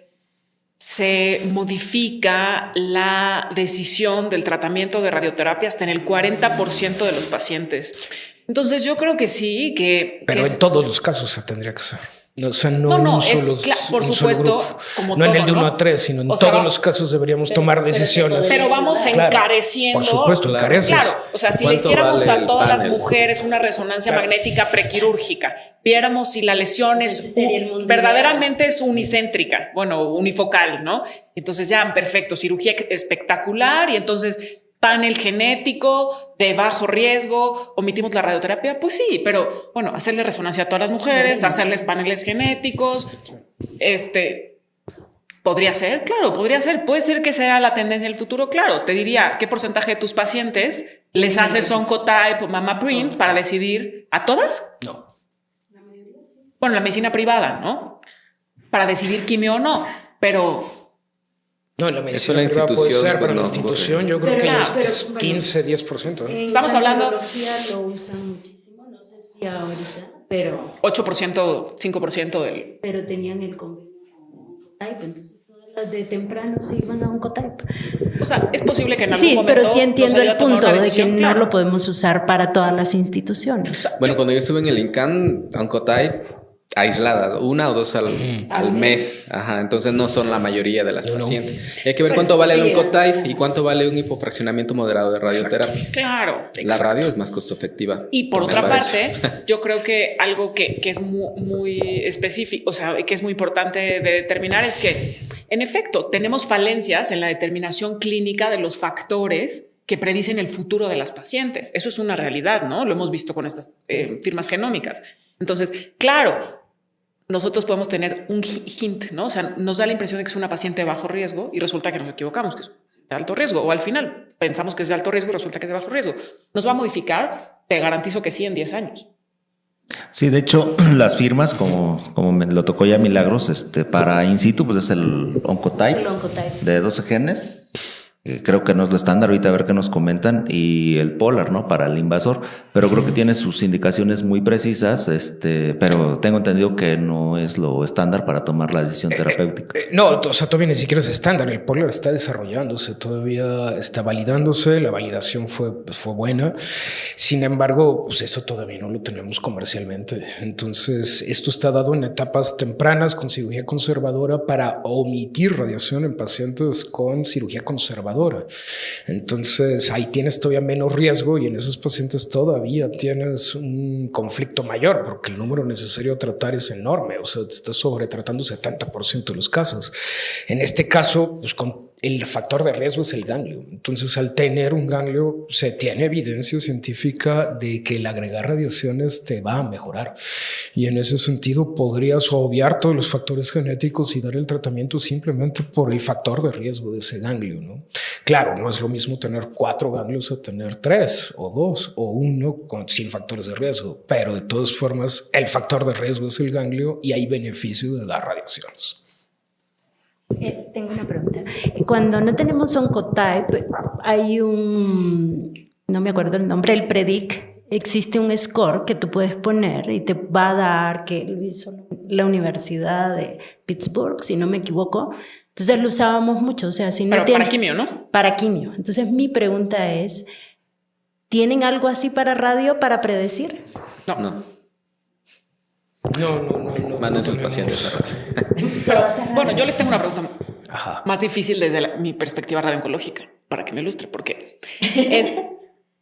se modifica la decisión del tratamiento de radioterapia hasta en el 40% de los pacientes. Entonces yo creo que sí, Pero en todos los casos se tendría que hacer. O sea, no por supuesto, como no todo, en el de 1 a 3, sino en todos los casos deberíamos tomar decisiones. Pero vamos encareciendo. Por supuesto, encareces. Claro, o sea, si le hiciéramos a todas las mujeres una resonancia magnética prequirúrgica, viéramos si la lesión es verdaderamente es unicéntrica, bueno, unifocal, ¿no? Entonces ya, perfecto, cirugía espectacular y entonces panel genético de bajo riesgo, omitimos la radioterapia, pues sí, pero bueno, hacerle resonancia a todas las mujeres, hacerles paneles genéticos, podría ser, claro, podría ser, puede ser que sea la tendencia del futuro, claro, te diría qué porcentaje de tus pacientes les haces Oncotype o MammaPrint para decidir a todas. No. Bueno, la medicina privada, ¿no? Para decidir quimio o no, pero no, la medicina privada puede ser, pero la institución yo creo que es 15, 10%. Estamos hablando... lo usan muchísimo, no sé si ahorita, pero... 8%, 5% del... Pero tenían el convenio con Oncotype, entonces todas las de temprano se iban a Oncotype. O sea, es posible que en algún momento... Sí, pero sí entiendo el punto de que claro, no lo podemos usar para todas las instituciones. O sea, bueno, cuando yo estuve en el INCAN, Oncotype... aislada, 1 o 2 al mes. Ajá, entonces no son la mayoría de las pacientes. Y hay que ver cuánto vale el Oncotype y cuánto vale un hipofraccionamiento moderado de radioterapia. Exacto. Claro. La radio es más costo efectiva. Y por otra parte, yo creo que algo que es muy específico, o sea, que es muy importante de determinar es que, en efecto, tenemos falencias en la determinación clínica de los factores que predicen el futuro de las pacientes. Eso es una realidad, ¿no? Lo hemos visto con estas firmas genómicas. Entonces, claro, nosotros podemos tener un hint, ¿no? O sea, nos da la impresión de que es una paciente de bajo riesgo y resulta que nos equivocamos, que es de alto riesgo. O al final pensamos que es de alto riesgo y resulta que es de bajo riesgo. ¿Nos va a modificar? Te garantizo que sí, en 10 años. Sí, de hecho, las firmas, como me lo tocó ya Milagros, para in situ, pues es el Oncotype de 12 genes. Creo que no es lo estándar, ahorita a ver qué nos comentan, y el Polar, ¿no? Para el invasor, pero creo que tiene sus indicaciones muy precisas, pero tengo entendido que no es lo estándar para tomar la decisión terapéutica. No, o sea, todavía ni siquiera es estándar, el Polar está desarrollándose, todavía está validándose, la validación fue buena, sin embargo, pues eso todavía no lo tenemos comercialmente, entonces esto está dado en etapas tempranas con cirugía conservadora para omitir radiación en pacientes con cirugía conservadora. Entonces ahí tienes todavía menos riesgo y en esos pacientes todavía tienes un conflicto mayor porque el número necesario a tratar es enorme, o sea, te estás sobretratando 70% de los casos. En este caso, pues el factor de riesgo es el ganglio. Entonces, al tener un ganglio, se tiene evidencia científica de que el agregar radiaciones te va a mejorar. Y en ese sentido, podrías obviar todos los factores genéticos y dar el tratamiento simplemente por el factor de riesgo de ese ganglio, ¿no? Claro, no es lo mismo tener 4 ganglios a tener 3 o 2 o 1 sin factores de riesgo, pero de todas formas, el factor de riesgo es el ganglio y hay beneficio de dar radiaciones. Tengo una pregunta. Cuando no tenemos Oncotype, hay no me acuerdo el nombre, el Predict. Existe un score que tú puedes poner y te va a dar, que lo hizo la Universidad de Pittsburgh, si no me equivoco. Entonces lo usábamos mucho. O sea, si no Pero para quimio, ¿no? Para quimio. Entonces mi pregunta es, ¿tienen algo así para radio para predecir? No. No. Mándense al paciente esa radio. Pero bueno, yo les tengo una pregunta más difícil desde mi perspectiva radiooncológica, para que me ilustre, porque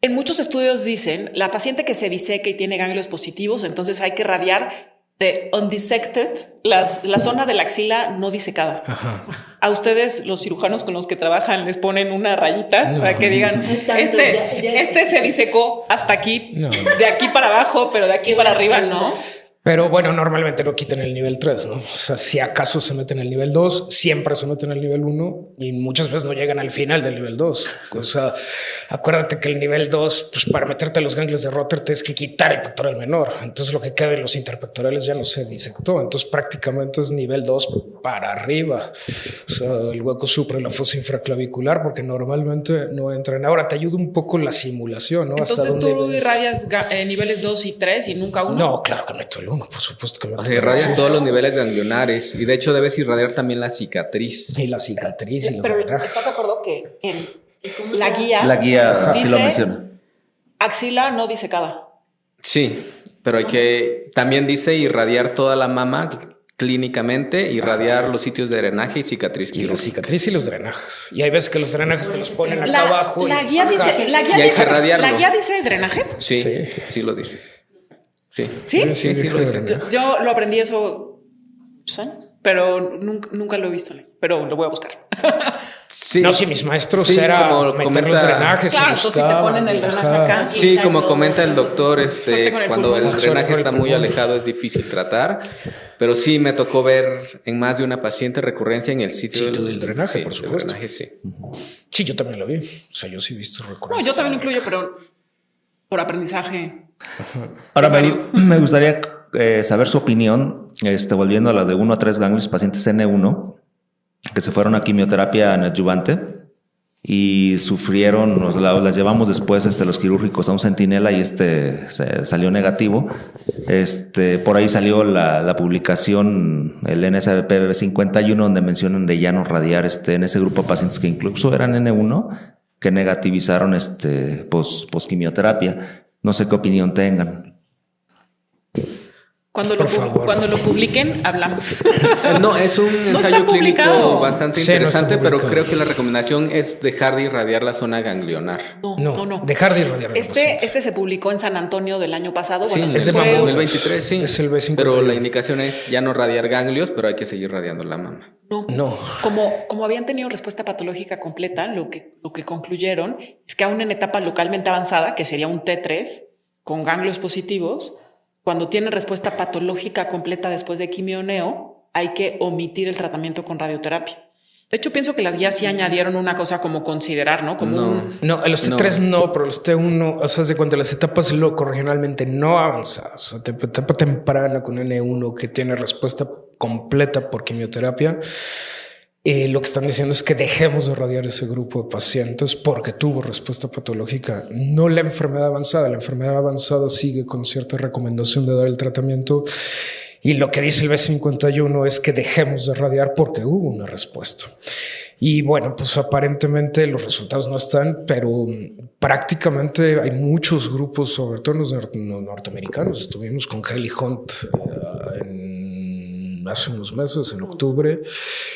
en muchos estudios dicen la paciente que se diseca y tiene ganglios positivos, entonces hay que radiar de undissected, la zona de la axila no disecada. Ajá. A ustedes, los cirujanos con los que trabajan, les ponen una rayita para que digan, este se disecó hasta aquí, de aquí para abajo, pero de aquí para arriba no. Pero bueno, normalmente no quitan el nivel 3, ¿no? O sea, si acaso se meten en el nivel 2, siempre se meten en el nivel 1 y muchas veces no llegan al final del nivel 2. O sea, acuérdate que el nivel 2, pues para meterte a los ganglios de Rotter tienes que quitar el pectoral menor. Entonces lo que queda de los interpectorales ya no se disectó. Entonces prácticamente es nivel 2 para arriba. O sea, el hueco supra y la fosa infraclavicular, porque normalmente no entran. Ahora te ayuda un poco la simulación, ¿no? Entonces tú irradias niveles 2 y 3 y nunca 1. No, claro que meto el 1. Por supuesto que me irradias todos los niveles ganglionares y de hecho debes irradiar también la cicatriz. Sí, la cicatriz y los pero drenajes. ¿Estás de acuerdo que la guía así lo menciona? Axila no disecada. Sí, pero hay que también dice irradiar toda la mama clínicamente, irradiar los sitios de drenaje y cicatriz. Y la cicatriz y los drenajes. Y hay veces que los drenajes te los ponen acá abajo. La guía dice, ¿la guía dice drenajes? Sí lo dice. Sí, lo dicen. Yo lo aprendí eso muchos años, pero nunca lo he visto, pero lo voy a buscar. Sí. No, si mis maestros era como meter los drenajes. Claro, si te ponen el drenaje acá. Sí, como comenta el doctor, cuando el drenaje está muy alejado es difícil tratar, pero sí me tocó ver en más de una paciente recurrencia en el sitio del drenaje, por supuesto. Sí, yo también lo vi. O sea, yo sí he visto recurrencia. No, yo también lo incluyo, pero por aprendizaje. Ahora me gustaría saber su opinión, volviendo a la de 1 a 3 ganglios pacientes N1 que se fueron a quimioterapia neoadyuvante y sufrieron, las llevamos después los quirúrgicos a un centinela y salió negativo. Por ahí salió la publicación, el NSVP 51, donde mencionan de ya no radiar en ese grupo de pacientes que incluso eran N1 que negativizaron posquimioterapia. No sé qué opinión tengan. Cuando lo publiquen, hablamos. No, es un ensayo clínico bastante interesante, pero creo que la recomendación es dejar de irradiar la zona ganglionar. No. Dejar de irradiar. Este se publicó en San Antonio del año pasado. Sí, bueno, es de 2023, sí. Es el B50. Pero la indicación es ya no radiar ganglios, pero hay que seguir radiando la mama. No. Como habían tenido respuesta patológica completa, lo que concluyeron es que aún en etapa localmente avanzada, que sería un T3 con ganglios positivos, cuando tiene respuesta patológica completa después de quimioneo, hay que omitir el tratamiento con radioterapia. De hecho, pienso que las guías sí añadieron una cosa como considerar, ¿no? No, los T3 no, pero los T1, o sea, de cuando las etapas regionalmente no avanzadas, o sea, etapa temprana con N1 que tiene respuesta completa por quimioterapia, lo que están diciendo es que dejemos de radiar ese grupo de pacientes porque tuvo respuesta patológica, no la enfermedad avanzada. La enfermedad avanzada sigue con cierta recomendación de dar el tratamiento. Y lo que dice el B51 es que dejemos de radiar porque hubo una respuesta. Y bueno, pues aparentemente los resultados no están, pero prácticamente hay muchos grupos, sobre todo los norteamericanos. Estuvimos con Kelly Hunt hace unos meses, en octubre,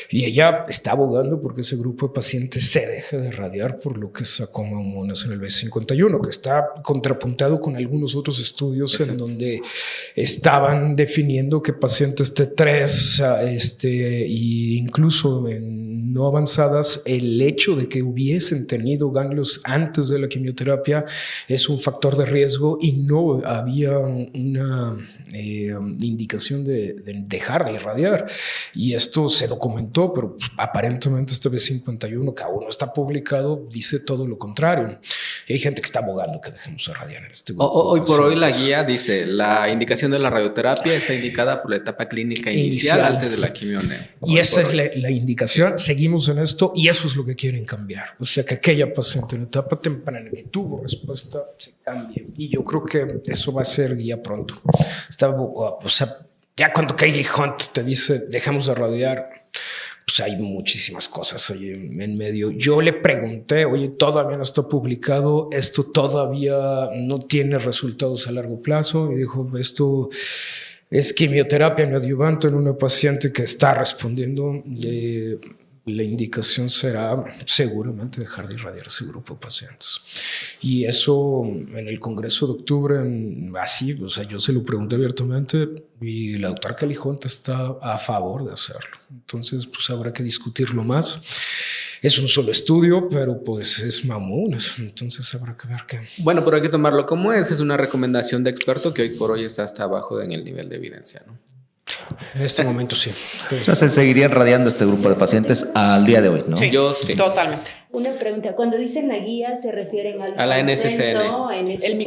y ella está abogando porque ese grupo de pacientes se deje de radiar por lo que sacó hormonas en el B51, que está contrapuntado con algunos otros estudios en donde estaban definiendo que pacientes T3 y incluso en no avanzadas, el hecho de que hubiesen tenido ganglios antes de la quimioterapia es un factor de riesgo y no había una indicación de dejar de irradiar. Y esto se documentó, pero aparentemente este B51, que aún no está publicado, dice todo lo contrario. Y hay gente que está abogando que dejemos de irradiar en este grupo. Hoy por hoy la guía dice la indicación de la radioterapia está indicada por la etapa clínica inicial antes de la quimioneo. Y esa es la indicación, seguir seguimos en esto y eso es lo que quieren cambiar. O sea, que aquella paciente en etapa temprana que tuvo respuesta se cambie. Y yo creo que eso va a ser guía pronto. O sea, ya cuando Kaeli Hunt te dice, dejemos de radiar, pues hay muchísimas cosas ahí en medio. Yo le pregunté, oye, todavía no está publicado, esto todavía no tiene resultados a largo plazo. Y dijo, esto es quimioterapia neoadyuvante en una paciente que está respondiendo. La indicación será seguramente dejar de irradiar ese grupo de pacientes. Y eso en el Congreso de octubre, así, o sea, yo se lo pregunté abiertamente y la doctora Kaeli Hunt está a favor de hacerlo. Entonces, pues habrá que discutirlo más. Es un solo estudio, pero pues es mamones. Entonces habrá que ver qué. Bueno, pero hay que tomarlo como es una recomendación de experto que hoy por hoy está hasta abajo en el nivel de evidencia, ¿no? En este momento sí. O sea, se seguirían radiando este grupo de pacientes al día de hoy, ¿no? Sí, Yo sí. Totalmente. Una pregunta, cuando dicen la guía se refieren A la NSCN.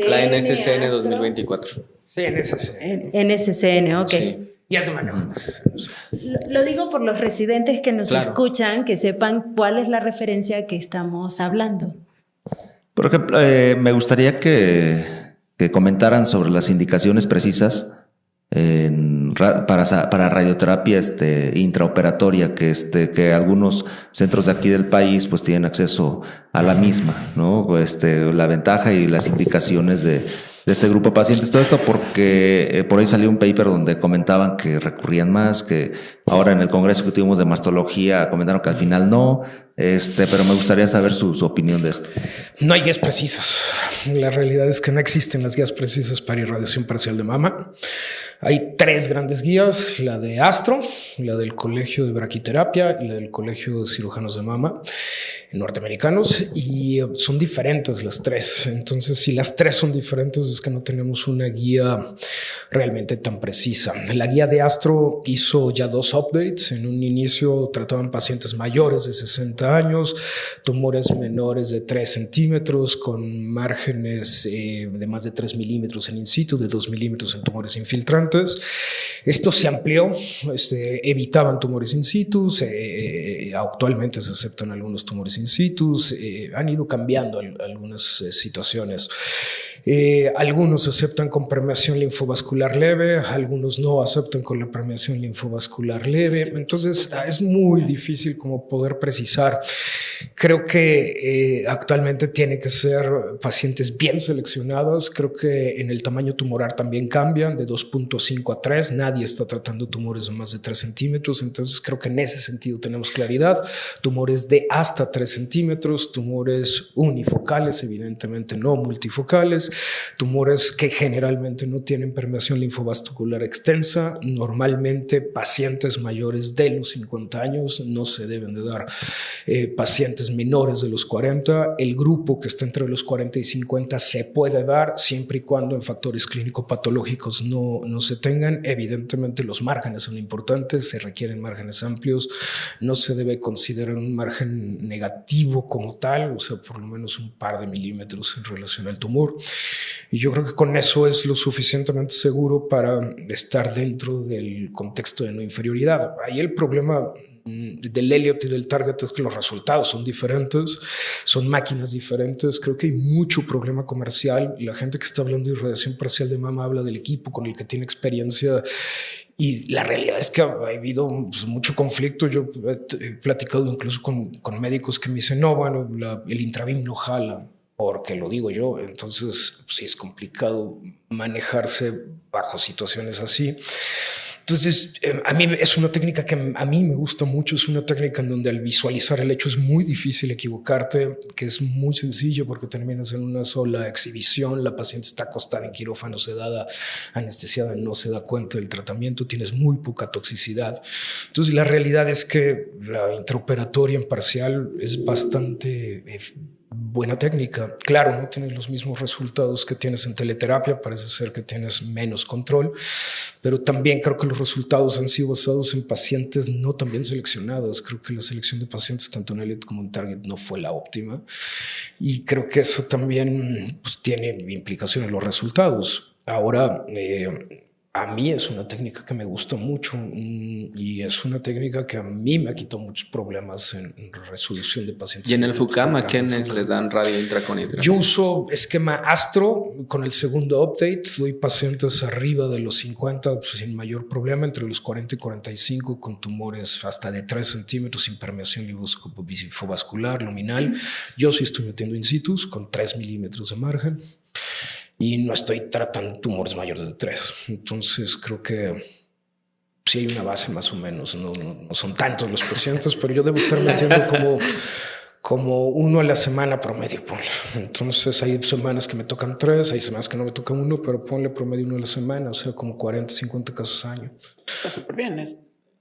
La NSCN Astro. 2024. Sí, en ese sí. NSCN, ok. Sí. Ya se maneja en ese sí. Lo digo por los residentes que nos Claro. escuchan, que sepan cuál es la referencia que estamos hablando. Por ejemplo, me gustaría que comentaran sobre las indicaciones precisas para radioterapia intraoperatoria, que algunos centros de aquí del país pues tienen acceso a la misma, ¿no? La ventaja y las indicaciones de este grupo de pacientes. Todo esto porque por ahí salió un paper donde comentaban que recurrían más, que ahora en el congreso que tuvimos de mastología comentaron que al final no, pero me gustaría saber su opinión de esto. No hay guías precisas. La realidad es que no existen las guías precisas para irradiación parcial de mama. Hay 3 grandes guías, la de Astro, la del Colegio de Braquiterapia y la del Colegio de Cirujanos de Mama norteamericanos, y son diferentes las 3. Entonces, si las 3 son diferentes, es que no tenemos una guía realmente tan precisa. La guía de Astro hizo ya 2 updates. En un inicio trataban pacientes mayores de 60 años, tumores menores de 3 centímetros, con márgenes de más de 3 milímetros en in situ, de 2 milímetros en tumores infiltrantes. Esto se amplió, evitaban tumores in situ, actualmente se aceptan algunos tumores in situ, han ido cambiando algunas situaciones. Algunos aceptan con permeación linfovascular leve, algunos no aceptan con la permeación linfovascular leve. Entonces es muy difícil como poder precisar. Creo que actualmente tiene que ser pacientes bien seleccionados. Creo que en el tamaño tumoral también cambian de 2.5 a 3. Nadie está tratando tumores de más de 3 centímetros. Entonces creo que en ese sentido tenemos claridad. Tumores de hasta 3 centímetros, tumores unifocales, evidentemente no multifocales, tumores que generalmente no tienen permeación linfovascular extensa. Normalmente pacientes mayores de los 50 años, no se deben de dar pacientes menores de los 40. El grupo que está entre los 40 y 50 se puede dar siempre y cuando en factores clínico-patológicos no se tengan. Evidentemente los márgenes son importantes, se requieren márgenes amplios, no se debe considerar un margen negativo como tal, o sea, por lo menos un par de milímetros en relación al tumor. Y yo creo que con eso es lo suficientemente seguro para estar dentro del contexto de no inferioridad. Ahí el problema del Elliott y del Target es que los resultados son diferentes, son máquinas diferentes. Creo que hay mucho problema comercial. La gente que está hablando de irradiación parcial de mama habla del equipo con el que tiene experiencia, y la realidad es que ha habido mucho conflicto. Yo he platicado incluso con médicos que me dicen, no, bueno, el Intravim no jala, porque lo digo yo. Entonces sí es complicado manejarse bajo situaciones así. Entonces, a mí es una técnica que a mí me gusta mucho. Es una técnica en donde al visualizar el hecho es muy difícil equivocarte, que es muy sencillo porque terminas en una sola exhibición. La paciente está acostada en quirófano, sedada, anestesiada, no se da cuenta del tratamiento, tienes muy poca toxicidad. Entonces, la realidad es que la intraoperatoria en parcial es bastante buena técnica. Claro, no tienes los mismos resultados que tienes en teleterapia, parece ser que tienes menos control, pero también creo que los resultados han sido basados en pacientes no tan bien seleccionados. Creo que la selección de pacientes tanto en Elliott como en Target no fue la óptima, y creo que eso también tiene implicaciones en los resultados. Ahora, a mí es una técnica que me gusta mucho y es una técnica que a mí me ha quitado muchos problemas en resolución de pacientes. ¿Y en el FUCAM a quiénes les dan radio intracraniana? Yo uso esquema Astro con el segundo update. Doy pacientes arriba de los 50 sin mayor problema, entre los 40 y 45 con tumores hasta de 3 centímetros, sin permeación linfovascular, luminal. Yo sí estoy metiendo in situ con 3 milímetros de margen. Y no estoy tratando tumores mayores de 3. Entonces creo que sí hay una base más o menos. No son tantos los pacientes, pero yo debo estar metiendo como 1 a la semana promedio, ponle. Entonces hay semanas que me tocan 3, hay semanas que no me tocan 1, pero ponle promedio 1 a la semana, o sea, como 40, 50 casos al año. Está súper bien.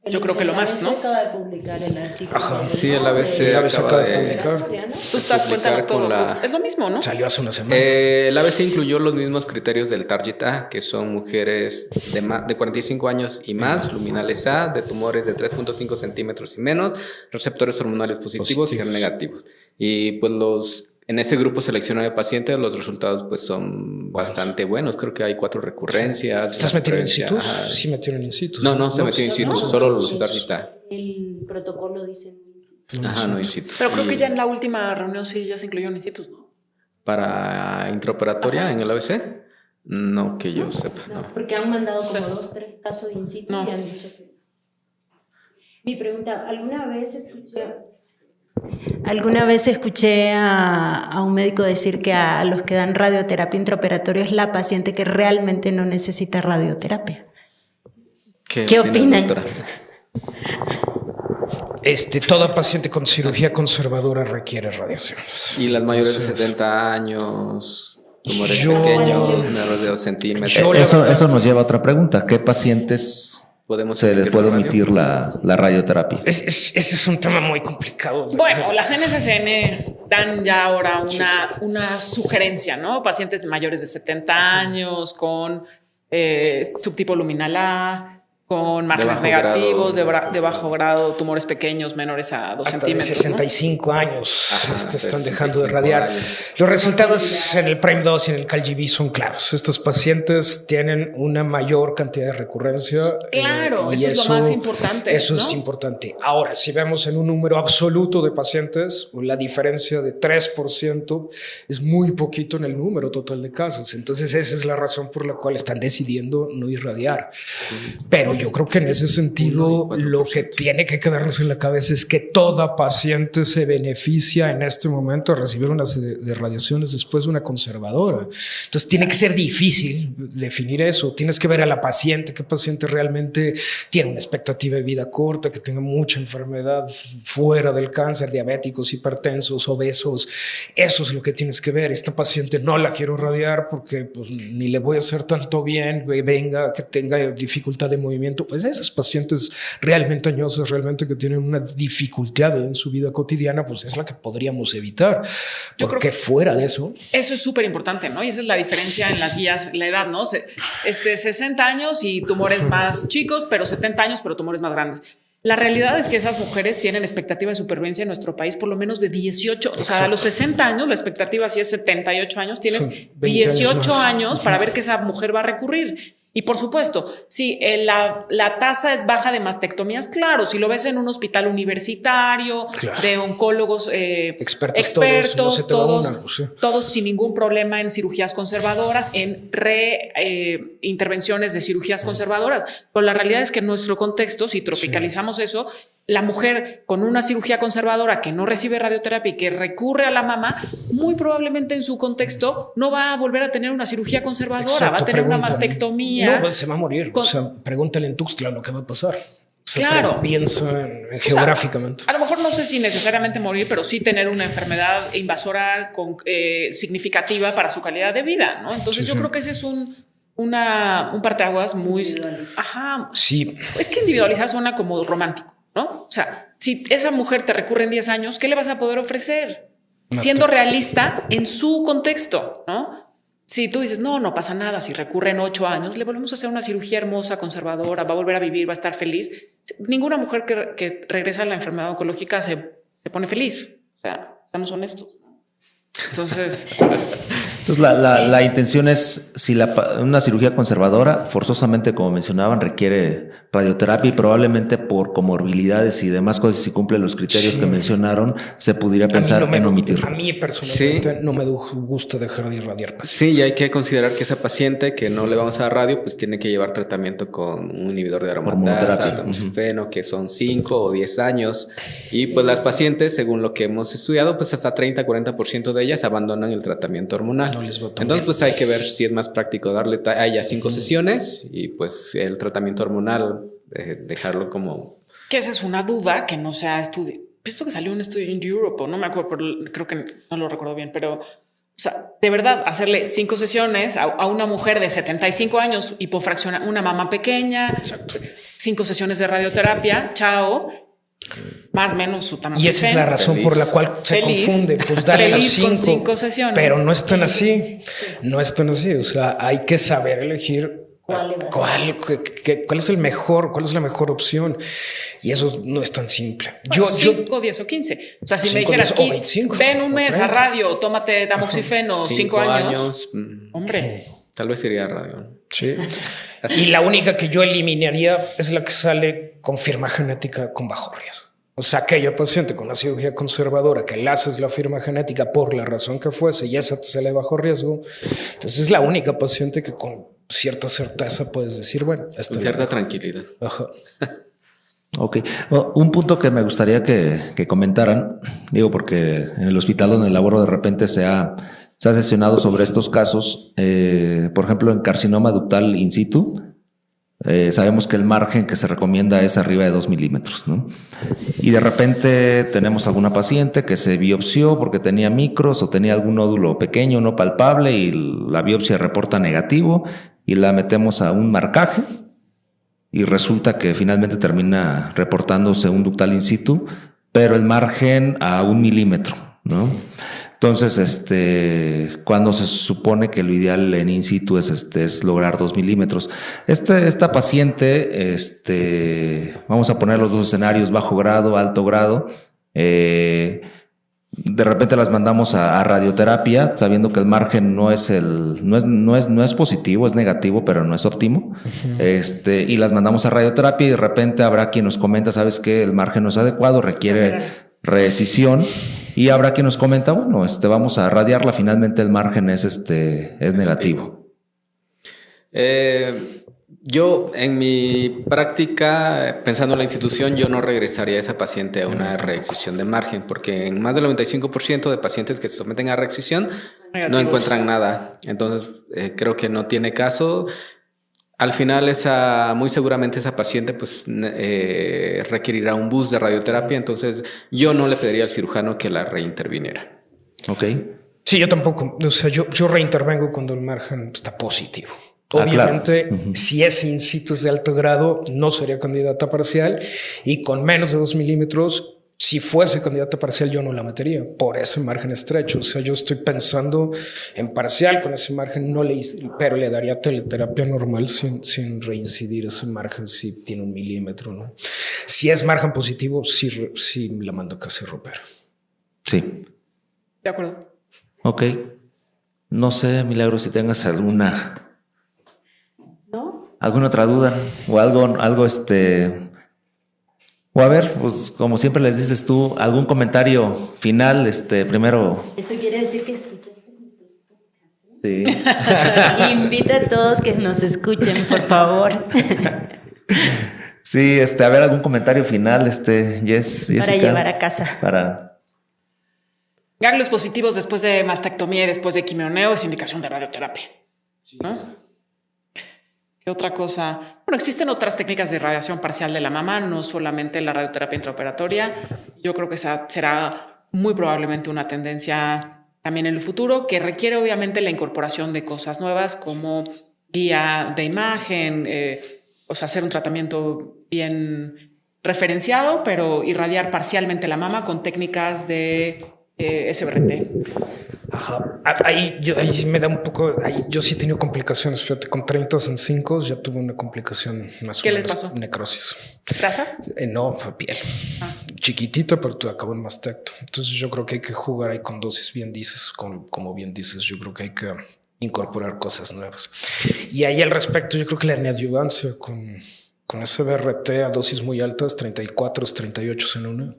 Yo creo que lo más, ¿no? Acaba de publicar el artículo. Ajá. Sí, el ABC acaba de publicar. Tú estás, cuéntanos todo. Es lo mismo, ¿no? Salió hace una semana. El ABC incluyó los mismos criterios del Target A, que son mujeres de 45 años y más, luminales A, de tumores de 3.5 centímetros y menos, receptores hormonales positivos y negativos. Y pues en ese grupo seleccionado de pacientes, los resultados pues son bastante buenos. Creo que hay 4 recurrencias. ¿Estás metiendo in situ? Sí, metieron in situ. No se metió in situ, solo los Target A. El protocolo dice in situ. Ajá, no in situ. Pero creo que ya en la última reunión sí ya se incluyeron in situ, ¿no? Para intraoperatoria en el ABC, no que yo sepa, no. Porque han mandado como 2, 3 casos in situ y han dicho que... Mi pregunta, ¿alguna vez escuché a un médico decir que a los que dan radioterapia intraoperatoria es la paciente que realmente no necesita radioterapia? ¿Qué opinan? Doctora? Toda paciente con cirugía conservadora requiere radiaciones. Y las mayores de 70 años, tumores pequeños, menores de 2 centímetros. Eso nos lleva a otra pregunta. ¿Qué pacientes se les puede omitir la radioterapia? Ese es un tema muy complicado. Bueno, las NCCN dan ya ahora una sugerencia, ¿no? Pacientes mayores de 70 años con subtipo luminal A, con márgenes negativos, de bajo grado, tumores pequeños menores a 2 centímetros. De 65 años están dejando de radiar. Los resultados en el PRIME 2 y en el CALGB son claros. Estos pacientes tienen una mayor cantidad de recurrencia. Claro, eso es lo más importante. Eso es importante. Ahora, si vemos en un número absoluto de pacientes, la diferencia de 3% es muy poquito en el número total de casos. Entonces, esa es la razón por la cual están decidiendo no irradiar. Pero yo creo que en ese sentido lo que tiene que quedarnos en la cabeza es que toda paciente se beneficia en este momento de recibir unas de radiaciones después de una conservadora. Entonces tiene que ser difícil definir eso. Tienes que ver a la paciente, qué paciente realmente tiene una expectativa de vida corta, que tenga mucha enfermedad fuera del cáncer, diabéticos, hipertensos, obesos. Eso es lo que tienes que ver. Esta paciente no la quiero radiar porque pues, ni le voy a hacer tanto bien, venga, que tenga dificultad de movimiento. Pues esas pacientes realmente añosas, realmente que tienen una dificultad en su vida cotidiana, pues es la que podríamos evitar. Yo porque creo que fuera de eso es súper importante, ¿no? Y esa es la diferencia en las guías, la edad, ¿no? 60 años y tumores más chicos, pero 70 años, pero tumores más grandes. La realidad es que esas mujeres tienen expectativa de supervivencia en nuestro país por lo menos de 18. O sea, a los 60 años, la expectativa si es 78 años, tienes 18 años para ver que esa mujer va a recurrir. Y por supuesto, si la tasa es baja de mastectomías, claro, si lo ves en un hospital universitario, de oncólogos expertos, todos sin ningún problema en cirugías conservadoras, en intervenciones de cirugías conservadoras. Pero la realidad es que en nuestro contexto, si tropicalizamos eso, la mujer con una cirugía conservadora que no recibe radioterapia y que recurre a la mama, muy probablemente en su contexto no va a volver a tener una cirugía conservadora. Exacto, va a tener una mastectomía. No, se va a morir. O sea, pregúntale en Tuxtla lo que va a pasar. Claro. Piensa geográficamente. A lo mejor no sé si necesariamente morir, pero sí tener una enfermedad invasora significativa para su calidad de vida, ¿no? Entonces yo creo que ese es un parteaguas muy... Ajá. Sí. Es que individualizar suena como romántico, ¿no? O sea, si esa mujer te recurre en 10 años, ¿qué le vas a poder ofrecer? Siendo realista en su contexto, ¿no? Si tú dices, no pasa nada, si recurre en 8 años, le volvemos a hacer una cirugía hermosa, conservadora, va a volver a vivir, va a estar feliz. Ninguna mujer que regresa a la enfermedad oncológica se pone feliz. O sea, seamos honestos. Entonces, Entonces, la intención es, si una cirugía conservadora, forzosamente, como mencionaban, requiere radioterapia y probablemente por comorbilidades y demás cosas, si cumple los criterios que mencionaron, se pudiera pensar en omitir. A mí personalmente no me gusta dejar de irradiar pacientes. Sí, y hay que considerar que esa paciente que no le vamos a dar radio, pues tiene que llevar tratamiento con un inhibidor de aromatasa, tamoxifeno, que son 5 o 10 años. Y pues las pacientes, según lo que hemos estudiado, pues hasta 30-40% de ellas abandonan el tratamiento hormonal. No les va tan Entonces, bien. pues hay que ver si es más práctico darle a ella 5 sesiones y pues el tratamiento hormonal, dejarlo como... Que esa es una duda que no se ha estudiado. Pienso que salió un estudio en Europe, o no me acuerdo, pero creo que no lo recuerdo bien, pero... O sea, de verdad, hacerle 5 sesiones a una mujer de 75 años, hipofraccionada, una mamá pequeña, 5 sesiones de radioterapia, chao, más o menos su tamaño. Y esa es la razón por la cual se confunde. Pues dale las con 5 5 sesiones. Pero no están así. No están así. O sea, hay que saber elegir cuál es el mejor, cuál es la mejor opción. Y eso no es tan simple. Bueno, 5, 10 o 15. O sea, si me 5, dijeras, 10 o 25, ven un o mes 30. a radio, tómate tamoxifeno, 5 años. Hombre. Tal vez sería radio, ¿no? Sí. Y la única que yo eliminaría es la que sale con firma genética con bajo riesgo. O sea, aquella paciente con una cirugía conservadora que le haces la firma genética por la razón que fuese y esa te sale bajo riesgo. Entonces es la única paciente que con cierta certeza puedes decir, bueno, esta Con cierta tranquilidad. Ajá. Ok. Un punto que me gustaría que comentaran, digo, porque en el hospital donde laboro de repente se ha sesionado sobre estos casos. Por ejemplo, en carcinoma ductal in situ, sabemos que el margen que se recomienda es arriba de 2 milímetros, ¿no? Y de repente tenemos alguna paciente que se biopsió porque tenía micros o tenía algún nódulo pequeño, no palpable, y la biopsia reporta negativo y la metemos a un marcaje. Y resulta que finalmente termina reportándose un ductal in situ, pero el margen a 1 milímetro, ¿no? Entonces, cuando se supone que lo ideal en in situ es lograr 2 milímetros. Esta paciente, vamos a poner los dos escenarios, bajo grado, alto grado. De repente las mandamos a radioterapia, sabiendo que el margen no es positivo, es negativo, pero no es óptimo. Y las mandamos a radioterapia y de repente habrá quien nos comenta, ¿sabes qué? El margen no es adecuado, requiere reescisión. Y habrá quien nos comenta, bueno, vamos a radiarla, finalmente el margen es negativo. Yo en mi práctica, pensando en la institución, yo no regresaría a esa paciente a una reexcisión de margen, porque en más del 95% de pacientes que se someten a reexcisión no encuentran nada. Entonces, creo que no tiene caso. Al final, muy seguramente esa paciente pues requerirá un bus de radioterapia, entonces yo no le pediría al cirujano que la reinterviniera. Ok. Sí, yo tampoco. O sea, yo reintervengo cuando el margen está positivo. Obviamente, claro. Si ese in situ es de alto grado, no sería candidata parcial, y con menos de 2 milímetros, si fuese candidata parcial, yo no la metería por ese margen estrecho. O sea, yo estoy pensando en parcial con ese margen, pero le daría teleterapia normal sin reincidir ese margen si tiene 1 milímetro, ¿no? Si es margen positivo, sí la mando casi a romper. Sí. De acuerdo. Ok. No sé, Milagro, si tengas alguna otra duda o algo o a ver, pues como siempre les dices tú, algún comentario final, primero. Eso quiere decir que escuchaste nuestros podcasts. Sí. Invita a todos que nos escuchen, por favor. Sí, a ver, algún comentario final, Jessica. Para llevar a casa. Ganglios positivos después de mastectomía y después de quimioneo es indicación de radioterapia, ¿no? ¿Qué otra cosa? Bueno, existen otras técnicas de irradiación parcial de la mama, no solamente la radioterapia intraoperatoria. Yo creo que esa será muy probablemente una tendencia también en el futuro, que requiere obviamente la incorporación de cosas nuevas como guía de imagen, hacer un tratamiento bien referenciado, pero irradiar parcialmente la mama con técnicas de SBRT. Ajá. Ahí me da un poco. Yo sí he tenido complicaciones. Fíjate, con 30 en 5 ya tuve una complicación más. ¿Qué le pasó? Necrosis. ¿Grasa? No, fue piel. chiquitita, pero te acaba en más tacto. Entonces yo creo que hay que jugar ahí con dosis, bien dices, como bien dices, yo creo que hay que incorporar cosas nuevas. Y ahí al respecto, yo creo que la neoadyuvancia con ese BRT a dosis muy altas, 34, 38 en una,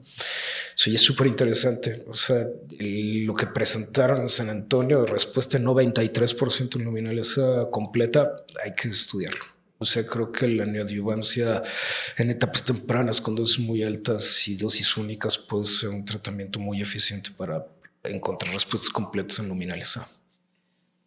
eso ya es súper interesante. O sea, lo que presentaron en San Antonio, respuesta 93% en luminales completa, hay que estudiarlo. O sea, creo que la neoadyuvancia en etapas tempranas con dosis muy altas y dosis únicas puede ser un tratamiento muy eficiente para encontrar respuestas completas en luminales A.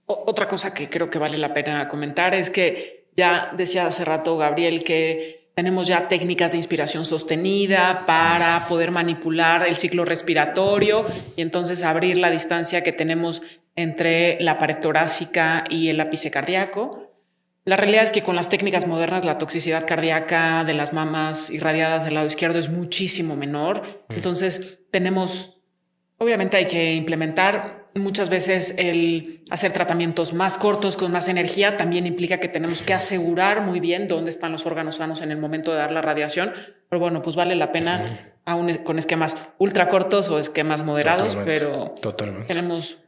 Otra cosa que creo que vale la pena comentar es que ya decía hace rato Gabriel que tenemos ya técnicas de inspiración sostenida para poder manipular el ciclo respiratorio y entonces abrir la distancia que tenemos entre la pared torácica y el ápice cardíaco. La realidad es que con las técnicas modernas la toxicidad cardíaca de las mamas irradiadas del lado izquierdo es muchísimo menor. Entonces obviamente hay que implementar muchas veces el hacer tratamientos más cortos con más energía. También implica que tenemos que asegurar muy bien dónde están los órganos sanos en el momento de dar la radiación. Pero bueno, pues vale la pena aún con esquemas ultra cortos o esquemas moderados, pero tenemos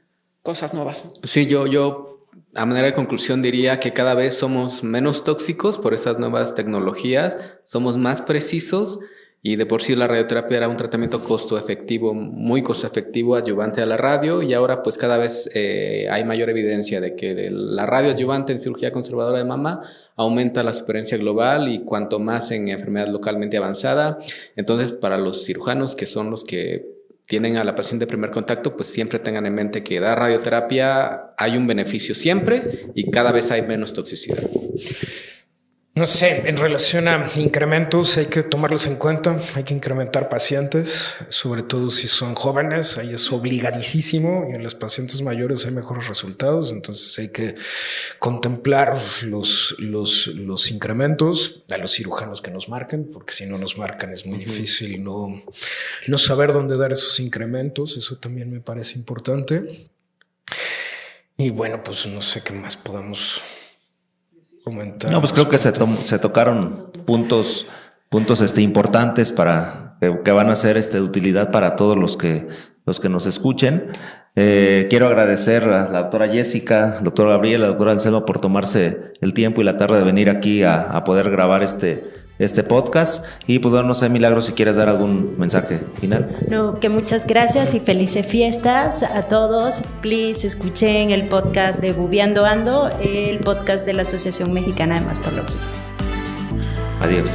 cosas nuevas. Sí, yo a manera de conclusión diría que cada vez somos menos tóxicos por estas nuevas tecnologías, somos más precisos y de por sí la radioterapia era un tratamiento muy costo efectivo, adyuvante a la radio y ahora pues cada vez hay mayor evidencia de que la radio adyuvante en cirugía conservadora de mama aumenta la supervivencia global y cuanto más en enfermedad localmente avanzada. Entonces para los cirujanos que son los que tienen a la paciente de primer contacto, pues siempre tengan en mente que dar radioterapia hay un beneficio siempre y cada vez hay menos toxicidad. No sé, en relación a incrementos hay que tomarlos en cuenta, hay que incrementar pacientes, sobre todo si son jóvenes, ahí es obligadísimo y en los pacientes mayores hay mejores resultados, entonces hay que contemplar los incrementos a los cirujanos que nos marquen, porque si no nos marcan es muy difícil no saber dónde dar esos incrementos, eso también me parece importante. Y bueno, pues no sé qué más podamos comentar. No, pues creo que se tocaron puntos importantes para que van a ser de utilidad para todos los que nos escuchen. Quiero agradecer a la doctora Jessica, al doctor Gabriel, a la doctora Anselmo por tomarse el tiempo y la tarde de venir aquí a poder grabar este podcast. Y pues bueno, no sé, Milagros, si quieres dar algún mensaje final. No, que muchas gracias y felices fiestas a todos. Please escuchen el podcast de Bubeando Ando, el podcast de la Asociación Mexicana de Mastología. Adiós.